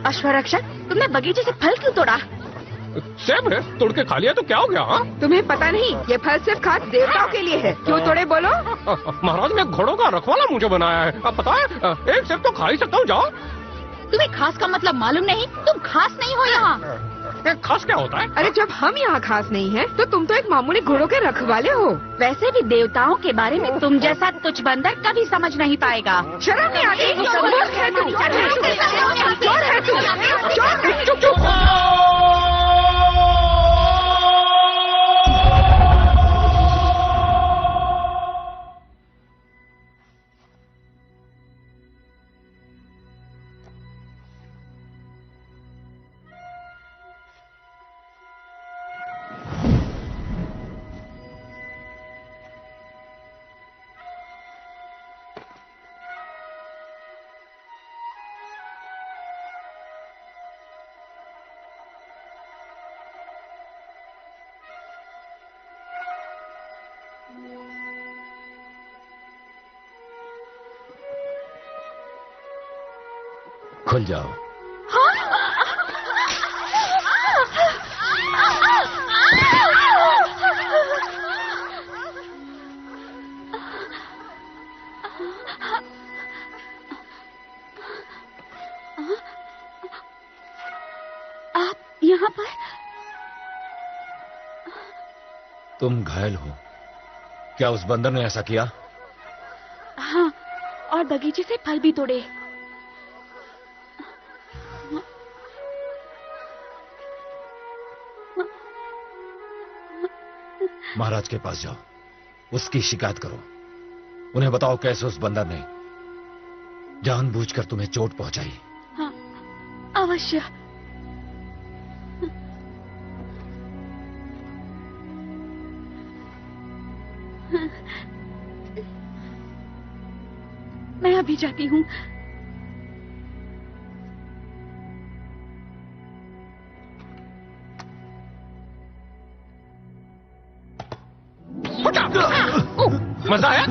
अश्वरक्षक, तुमने बगीचे से फल क्यों तोड़ा? सेब है, तोड़ के खा लिया तो क्या हो गया? हा? तुम्हें पता नहीं, ये फल सिर्फ खास देवताओं के लिए है। क्यों तोड़े बोलो? महाराज ने घोड़ों का रखवाला मुझे बनाया है। अब पता है, एक सेब तो खा ही सकता हूँ। जाओ। तुम्हें खास का मतलब मालूम नहीं? तुम खास नहीं हो यहाँ। खास क्या होता है? अरे जब हम यहाँ खास नहीं हैं, तो तुम तो एक मामूली घोड़ों के रखवाले हो। वैसे भी देवताओं के बारे में तुम जैसा तुच्छ बंदर कभी समझ नहीं पाएगा। शर्म नहीं आती? चोर है तुम, चोर है तुम, चोर। चुप। खुल जाओ। आप यहाँ पर? तुम घायल हो क्या? उस बंदर ने ऐसा किया? हाँ, और बगीचे से फल भी तोड़े। महाराज के पास जाओ, उसकी शिकायत करो। उन्हें बताओ कैसे उस बंदर ने जानबूझकर तुम्हें चोट पहुंचाई। हाँ, अवश्य। मैं अभी जाती हूँ। मजा आया?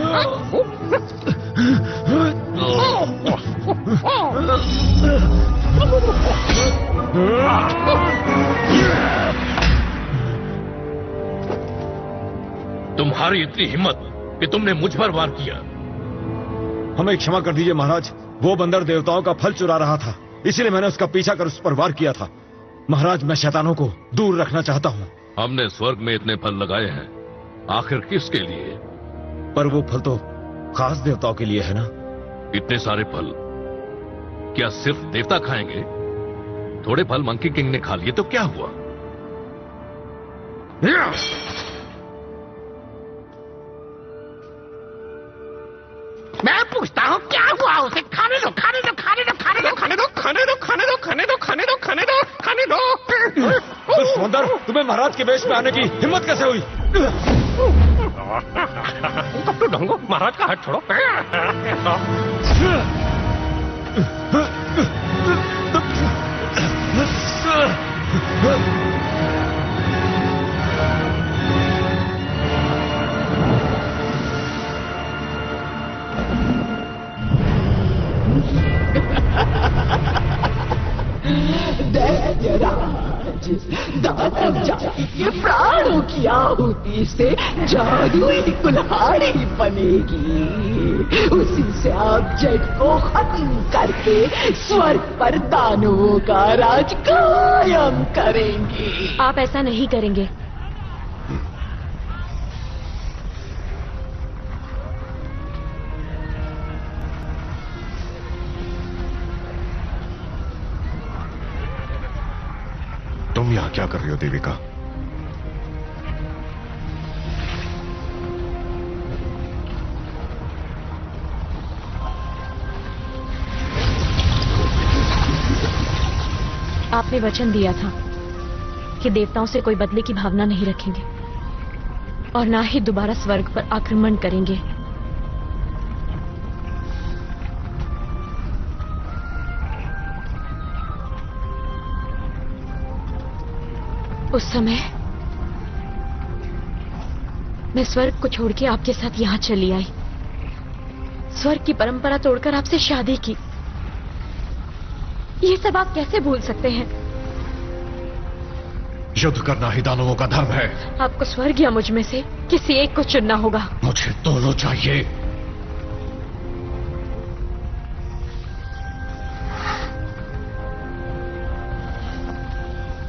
तुम्हारी इतनी हिम्मत कि तुमने मुझ पर वार किया। हमें क्षमा कर दीजिए महाराज, वो बंदर देवताओं का फल चुरा रहा था, इसीलिए मैंने उसका पीछा कर उस पर वार किया था। महाराज, मैं शैतानों को दूर रखना चाहता हूँ। हमने स्वर्ग में इतने फल लगाए हैं, आखिर किसके लिए? पर वो फल तो खास देवताओं के लिए है ना। इतने सारे फल क्या सिर्फ देवता खाएंगे? थोड़े फल मंकी किंग ने खा लिए तो क्या हुआ? मैं पूछता हूँ क्या हुआ उसे? खाने दो, खाने दो, खाने दो, खाने दो, खाने दो, खाने दो, खाने दो, खाने दो, खाने दो, खाने दो, खाने दो। सुंदर, तुम्हें महाराज के वेश में आने की हिम्मत कैसे हुई? तब तो ढंगो, महाराज का हाथ छोड़ो। दैत्यराज, दानव जाति के प्राणों की आहुति से जादुई कुल्हाड़ी बनेगी। उसी से आप जग को खत्म करके स्वर्ग पर दानवों का राज कायम करेंगे। आप ऐसा नहीं करेंगे। तुम यहाँ क्या कर रही हो देविका? आपने वचन दिया था कि देवताओं से कोई बदले की भावना नहीं रखेंगे और ना ही दोबारा स्वर्ग पर आक्रमण करेंगे। उस समय मैं स्वर्ग को छोड़ के आपके साथ यहाँ चली आई, स्वर्ग की परंपरा तोड़कर आपसे शादी की। ये सब आप कैसे भूल सकते हैं? युद्ध करना ही दानवों का धर्म है। आपको स्वर्ग या मुझ में से किसी एक को चुनना होगा। मुझे दोनों चाहिए।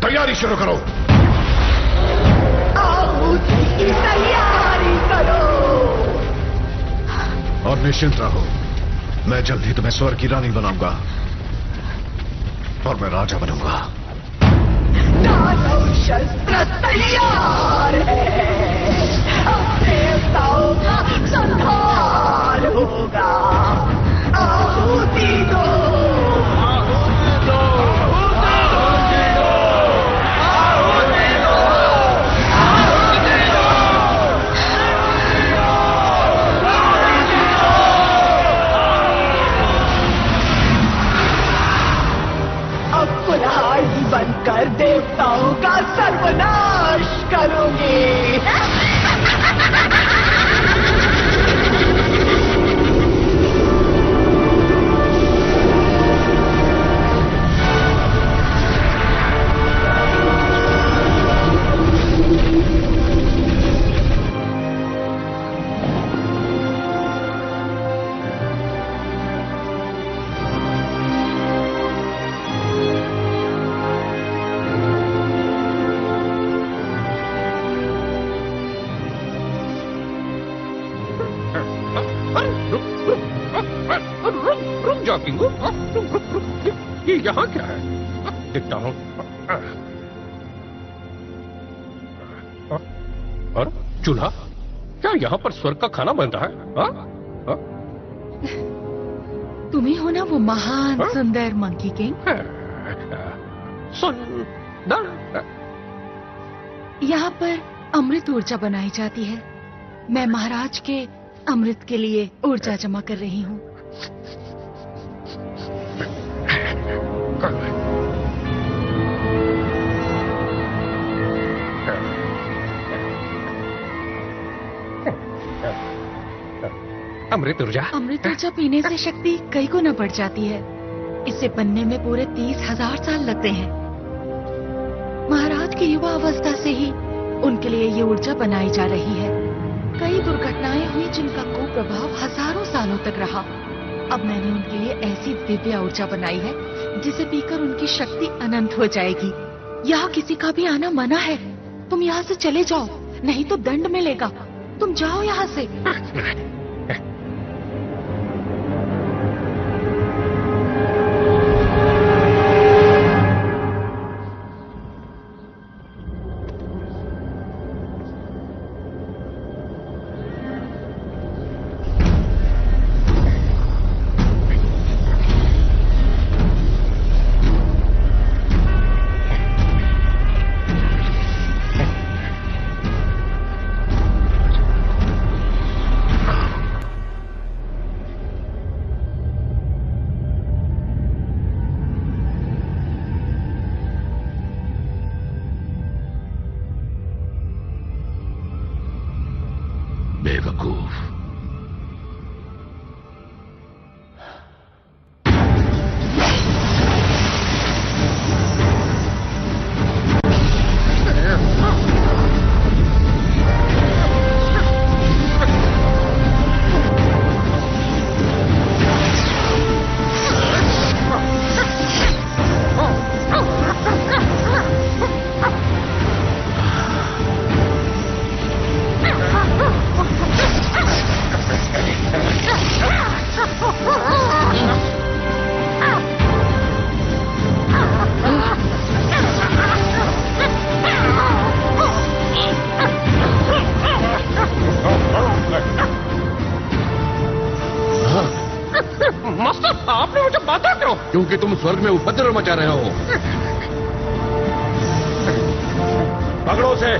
तैयारी शुरू करो। आहुति की तैयारी करो। और निश्चिंत रहो, मैं जल्द ही तुम्हें स्वर्ग की रानी बनाऊंगा और मैं राजा बनूंगा। दानव शस्त्र तैयार है, अब देवताओं का संहार होगा। आहुति दो, आहुति दो, आहुति दो, आहुति दो, आहुति दो, आहुति दो। अब कुल्हाड़ी बनकर देवताओं का सर्वनाश करोगे। रुक जा किंगू, ये यहाँ क्या है? देखता हूँ। और चूल्हा, क्या यहाँ पर स्वर्ग का खाना बन रहा है? तुम्ही हो ना वो महान सुंदर मंकी किंग? सुंदर? यहाँ पर अमृत ऊर्जा बनाई जाती है। मैं महाराज के अमृत के लिए ऊर्जा जमा कर रही हूँ। अमृत ऊर्जा? अमृत ऊर्जा पीने से शक्ति कई गुना बढ़ जाती है। इसे बनने में पूरे 30,000 साल लगते हैं। महाराज की युवा अवस्था से ही उनके लिए ये ऊर्जा बनाई जा रही है। कई दुर्घटनाएं हुई जिनका कुप्रभाव हजारों सालों तक रहा। अब मैंने उनके लिए ऐसी दिव्य ऊर्जा बनाई है जिसे पीकर उनकी शक्ति अनंत हो जाएगी। यहाँ किसी का भी आना मना है। तुम यहाँ से चले जाओ, नहीं तो दंड मिलेगा। तुम जाओ यहाँ से। बेवकूफ। मास्टर, आपने मुझे बाधा क्यों? क्योंकि तुम स्वर्ग में उपद्रव मचा रहे हो। पकड़ो उसे।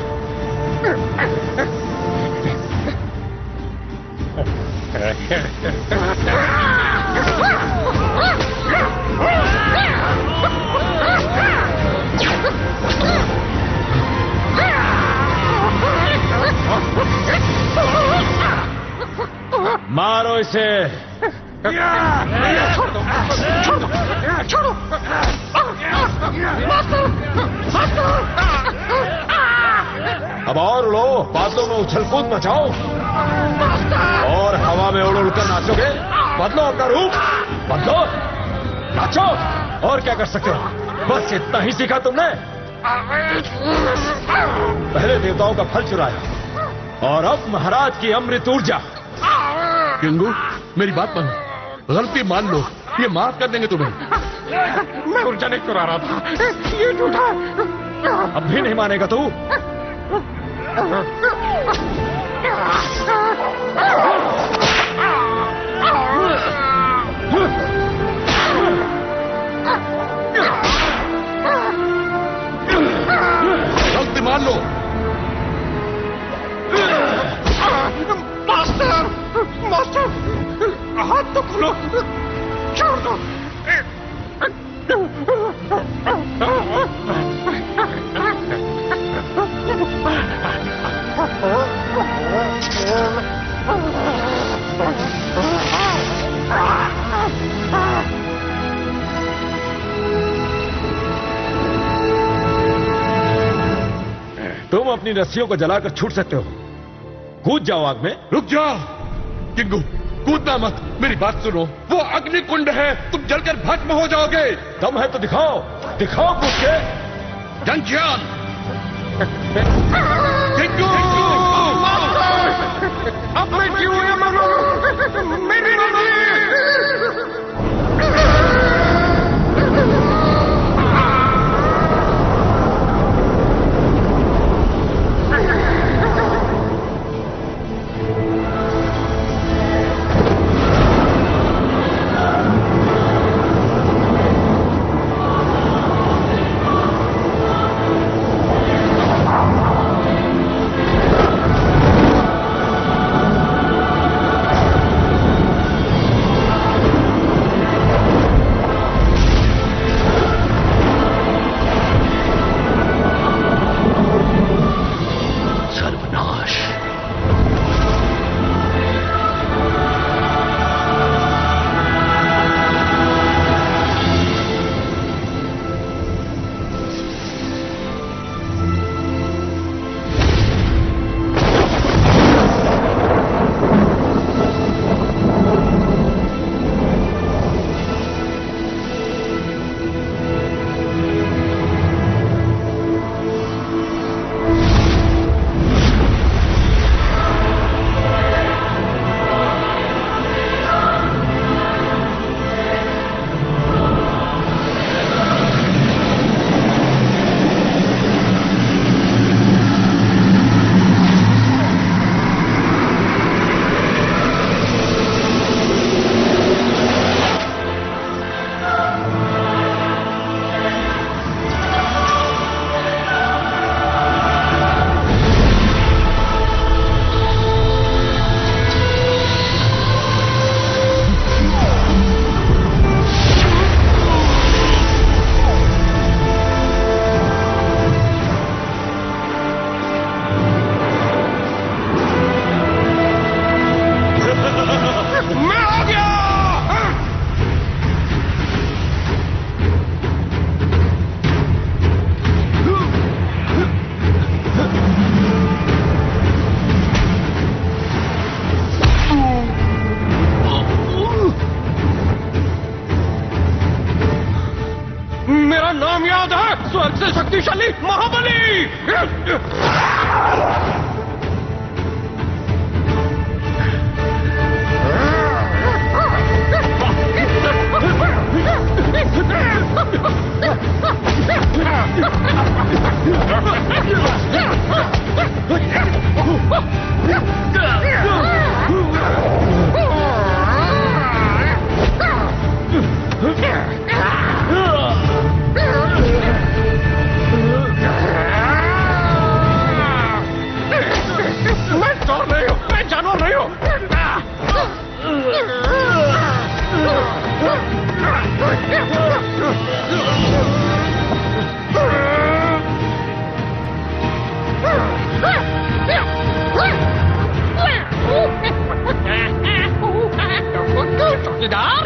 मारो इसे। छोड़ दो, छोड़ो। अब और उड़ो, बादलों में उछल कूद मचाओ और हवा में उड़ उड़कर नाचोगे। बदलो अपना रूप, बदलो, नाचो। और क्या कर सकते हो? बस इतना ही सीखा तुमने। पहले देवताओं का फल चुराया और अब महाराज की अमृत ऊर्जा। किंगू, मेरी बात मानो, गलती मान लो, ये माफ कर देंगे तुम्हें। मैं ऊर्जा नहीं चुरा रहा था, ये झूठा। अब भी नहीं मानेगा तू? गलती मान लो। मास्टर, मास्टर, हाथ तो खोलो, छोड़ दो। तुम अपनी रस्सियों को जलाकर छूट सकते हो। कूद जाओ आग में। रुक जाओ किंगू, कूदना मत, मेरी बात सुनो। वो अग्नि कुंड है, तुम जलकर भस्म हो जाओगे। दम है तो दिखाओ, दिखाओ कूद के। जंक्शन किंगू, अब मैं क्यों ये मरूं? मेरी नहीं। सबसे शक्तिशाली महाबली। मजेदार।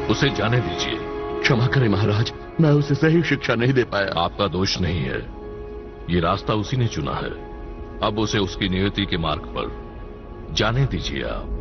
उसे जाने दीजिए। क्षमा करें महाराज, मैं उसे सही शिक्षा नहीं दे पाया। आपका दोष नहीं है, ये रास्ता उसी ने चुना है। अब उसे उसकी नियति के मार्ग पर जाने दीजिए आप।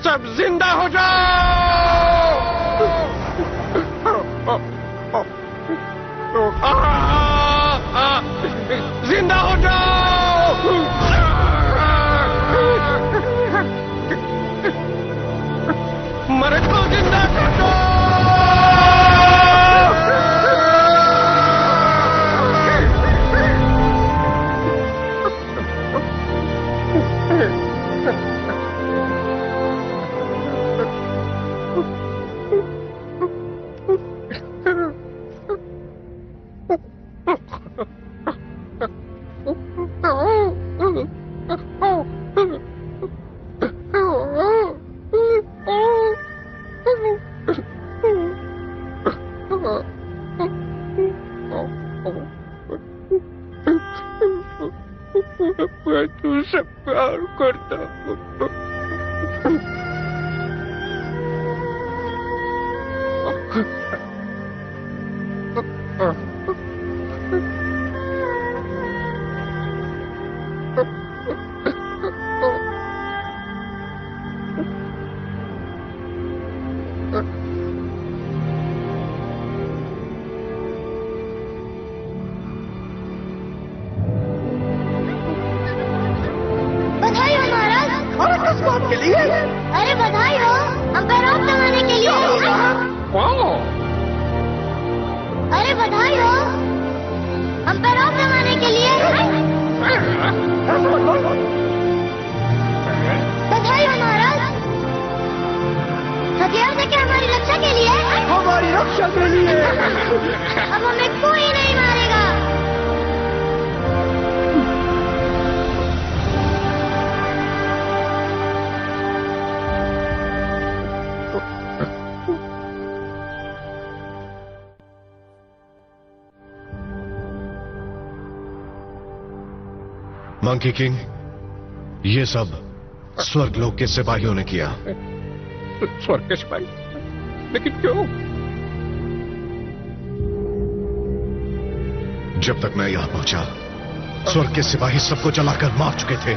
सब जिंदा हो जाओ। जिंदा हो जाओ। मरे को जिंदा कर दो। मैं तुझसे प्यार करता हूँ। बधाई हो महाराज, और क्या हमारी रक्षा के लिए? हमारी रक्षा के लिए। अब हमें कोई नहीं मारेगा। मंकी किंग, ये सब स्वर्गलोक के सिपाहियों ने किया। स्वर्ग के सिपाही? लेकिन क्यों? जब तक मैं यहां पहुंचा, स्वर्ग के सिपाही सबको जलाकर मार चुके थे।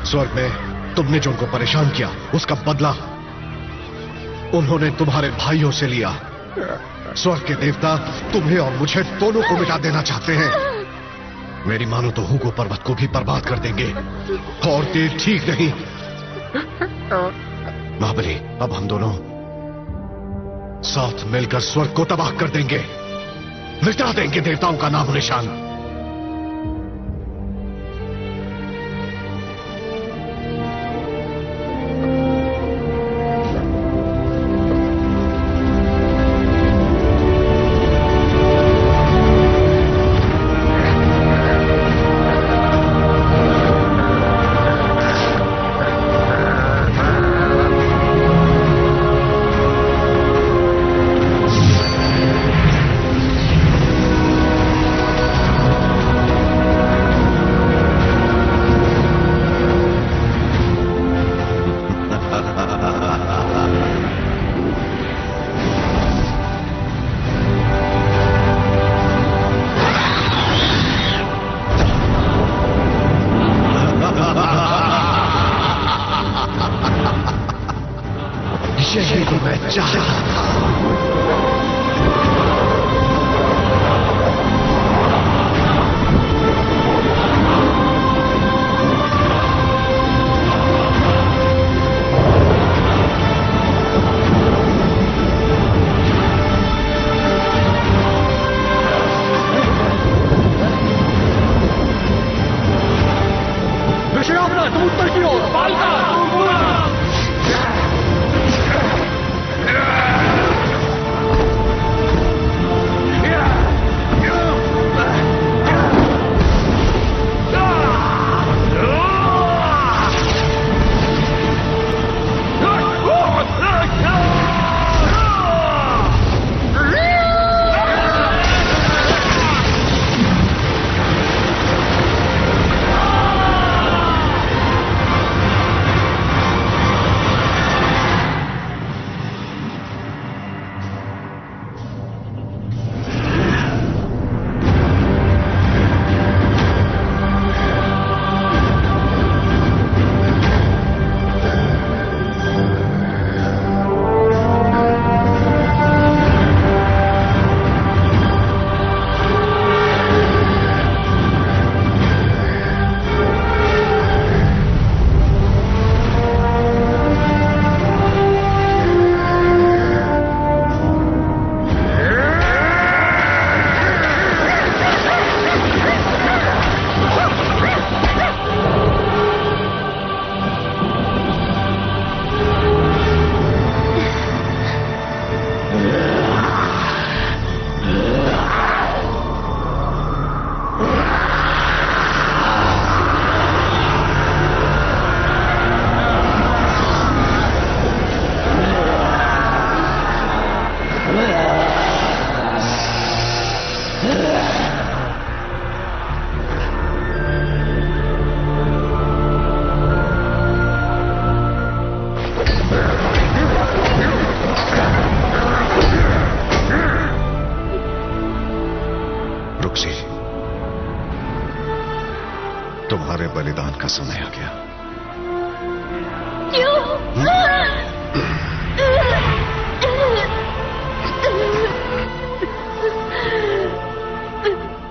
स्वर्ग में तुमने जो उनको परेशान किया, उसका बदला उन्होंने तुम्हारे भाइयों से लिया। स्वर्ग के देवता तुम्हें और मुझे दोनों को मिटा देना चाहते हैं। मेरी मानो तो हुगो पर्वत को भी बर्बाद कर देंगे, और देर ठीक नहीं। महाबली, अब हम दोनों साथ मिलकर स्वर्ग को तबाह कर देंगे, मिटा देंगे देवताओं का नाम निशान। यही तो मैं चाहता था। विषयावना, तुम उत्तर की ओर, बालिका तुम्हारे बलिदान का समय आ गया।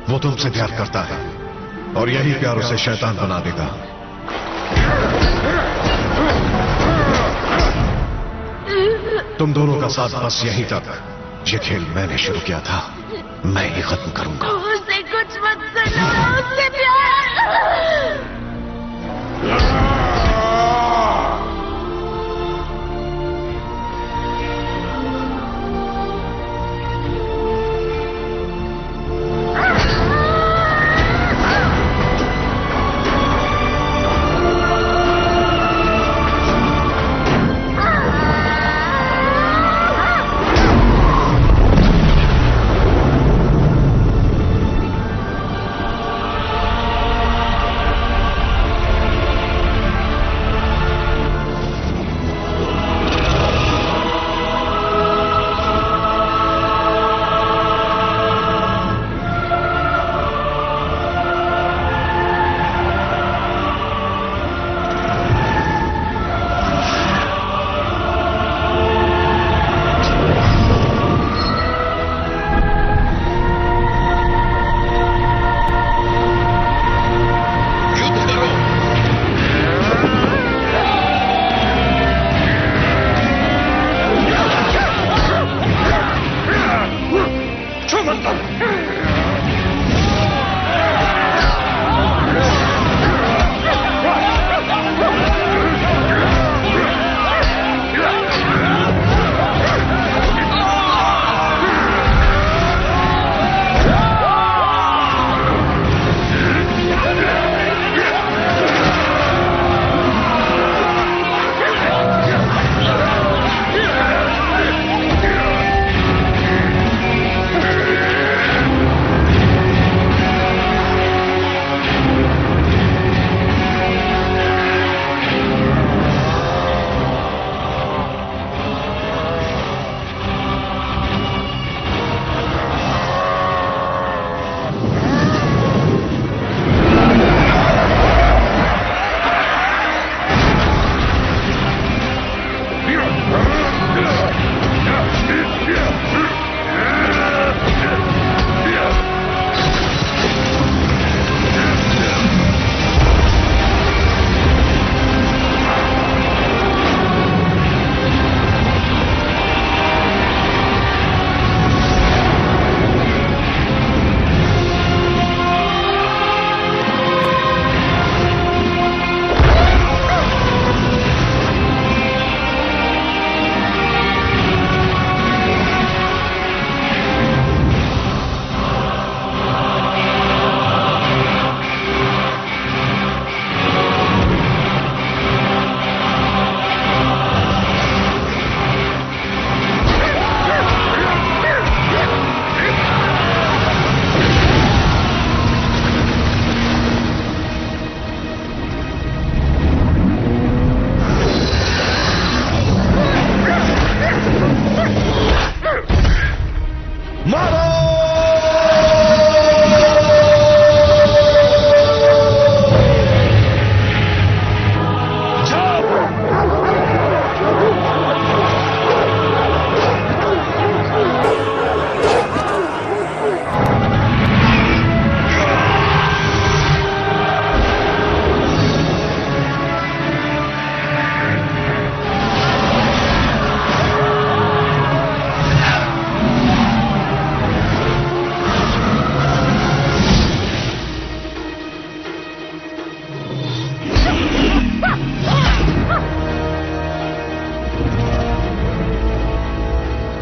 वो तुमसे प्यार करता है और यही प्यार उसे शैतान बना देगा। तुम दोनों का साथ बस यहीं तक। ये खेल मैंने शुरू किया था, मैं ही खत्म करूंगा। उससे कुछ मत करना, उससे प्यार।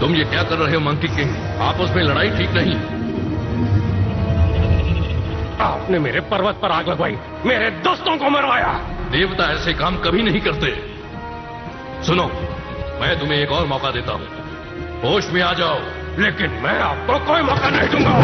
तुम ये क्या कर रहे हो मंकी किंग? आपस में लड़ाई ठीक नहीं। आपने मेरे पर्वत पर आग लगवाई, मेरे दोस्तों को मरवाया। देवता ऐसे काम कभी नहीं करते। सुनो, मैं तुम्हें एक और मौका देता हूं, होश में आ जाओ। लेकिन मैं आपको कोई मौका नहीं दूंगा।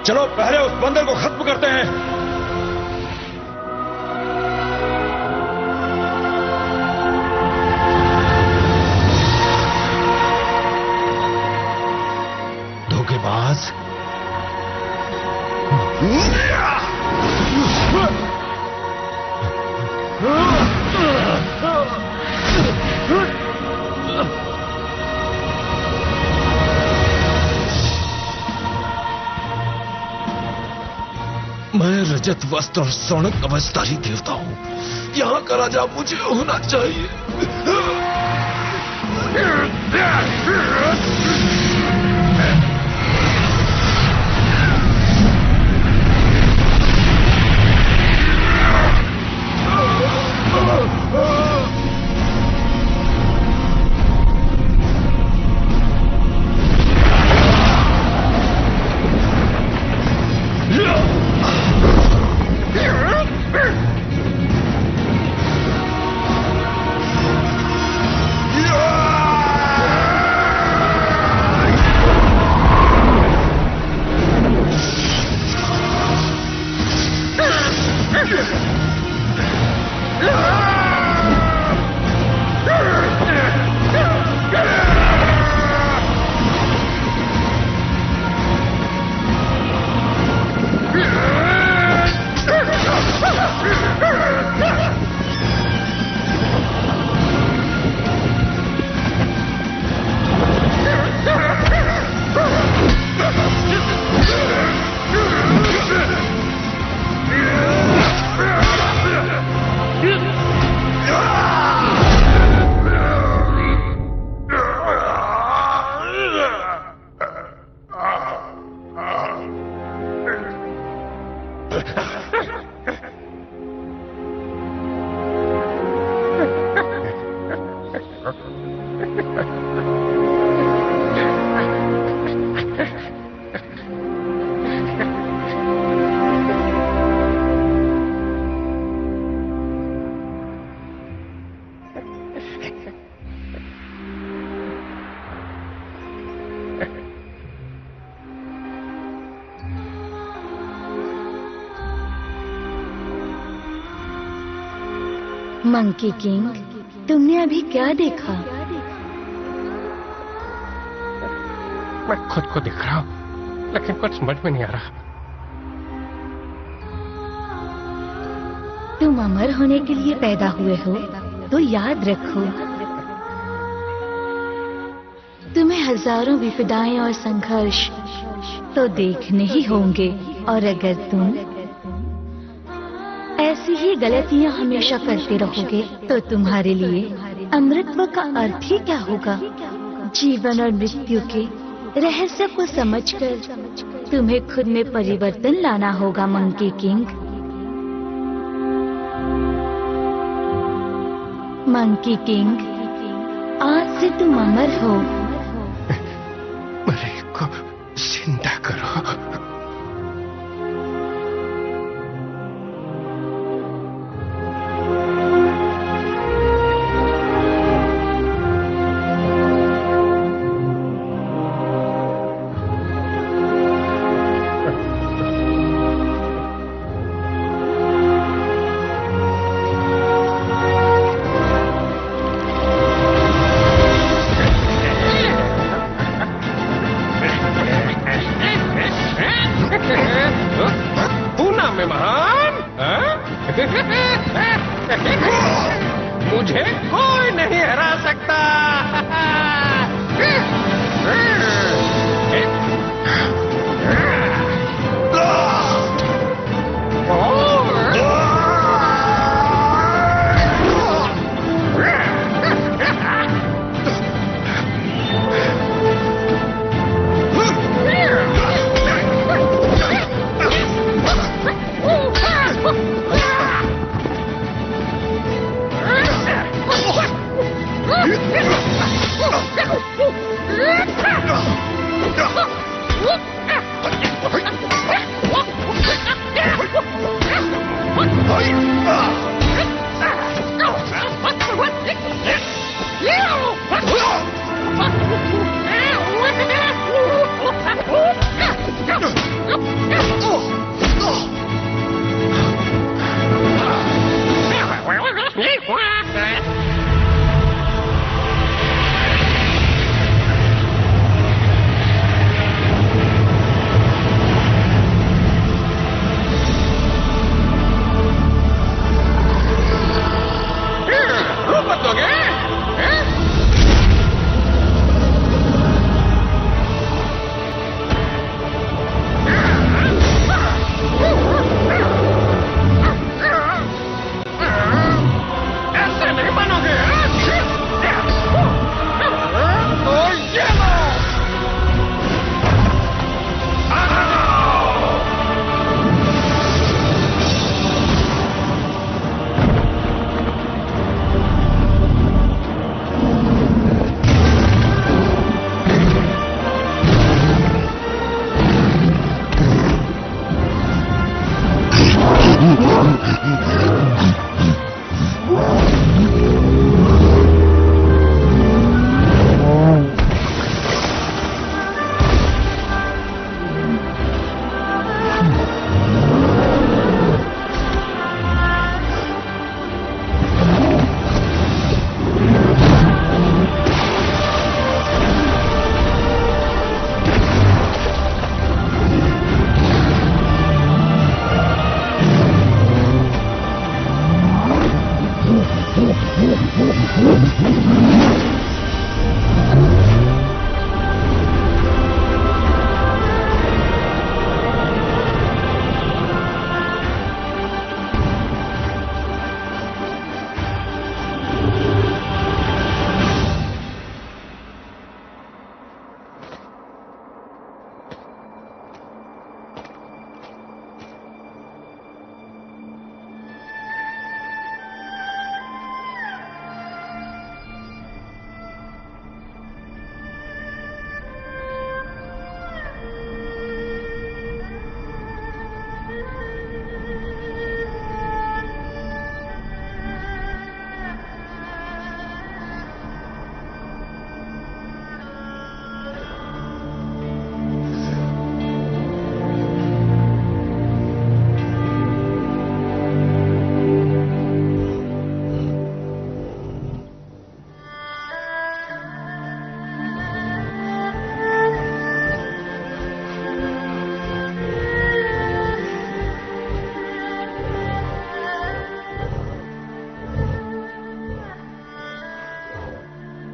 चलो पहले उस बंदर को खत्म करते हैं। धोखेबाज। मैं रजत वस्त्र और स्वर्ण कवचधारी देवता हूं। यहाँ का राजा मुझे होना चाहिए। मंकी किंग, तुमने अभी क्या देखा? मैं खुद को दिख रहा हूँ, लेकिन कुछ समझ में नहीं आ रहा। तुम अमर होने के लिए पैदा हुए हो, तो याद रखो, तुम्हें हजारों विपदाएं और संघर्ष तो देखने ही होंगे। और अगर तुम ऐसी ही गलतियां हमेशा करते रहोगे, तो तुम्हारे लिए अमृतत्व का अर्थ ही क्या होगा? जीवन और मृत्यु के रहस्य को समझकर तुम्हें खुद में परिवर्तन लाना होगा मंकी किंग। मंकी किंग, आज से तुम अमर हो। मेरे को जिंदा करो। मुझे कोई नहीं हरा सकता।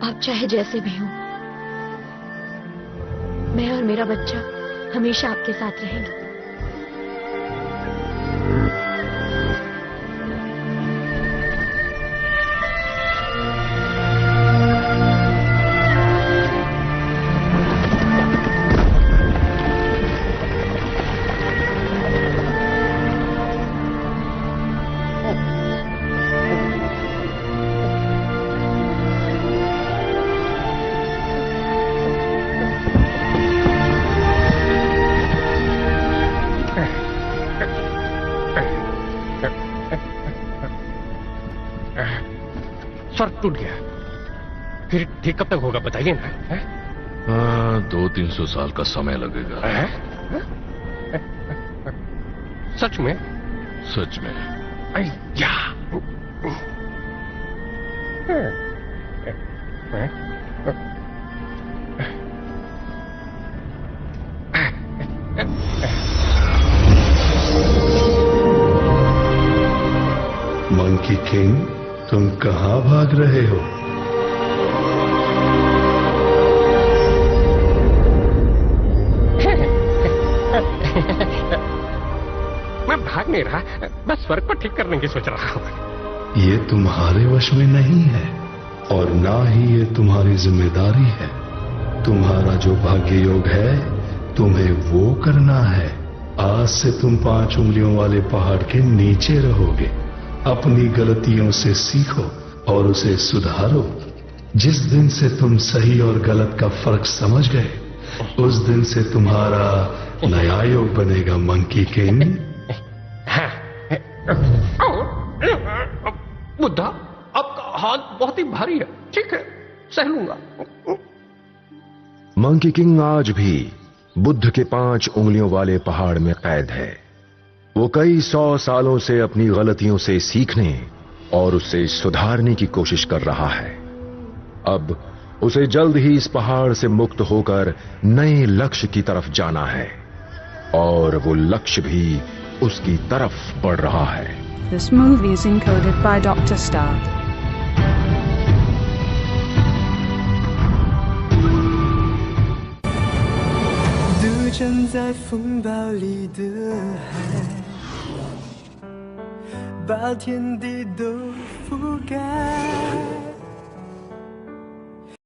आप चाहे जैसे भी हो, मैं और मेरा बच्चा हमेशा आपके साथ रहेंगे। स्वर्ग टूट गया, फिर ठीक कब तक होगा बताइए ना। 200-300 साल का समय लगेगा। सच में? सच में। अय्या। मंकी किंग, तुम कहां भाग रहे हो? मैं भाग नहीं रहा, बस स्वर्ग को ठीक करने की सोच रहा हूं। ये तुम्हारे वश में नहीं है और ना ही ये तुम्हारी जिम्मेदारी है। तुम्हारा जो भाग्य योग है तुम्हें वो करना है। आज से तुम 5 उंगलियों वाले पहाड़ के नीचे रहोगे। अपनी गलतियों से सीखो और उसे सुधारो। जिस दिन से तुम सही और गलत का फर्क समझ गए, उस दिन से तुम्हारा नया योग बनेगा मंकी किंग। बुद्धा, आपका हाथ बहुत ही भारी है। ठीक है, सह लूंगा। मंकी किंग आज भी बुद्ध के 5 उंगलियों वाले पहाड़ में कैद है। वो कई 100 सालों से अपनी गलतियों से सीखने और उसे सुधारने की कोशिश कर रहा है। अब उसे जल्द ही इस पहाड़ से मुक्त होकर नए लक्ष्य की तरफ जाना है और वो लक्ष्य भी उसकी तरफ बढ़ रहा है। This movie is encoded by Dr. Star.独站在风暴里的海，把天地都覆盖。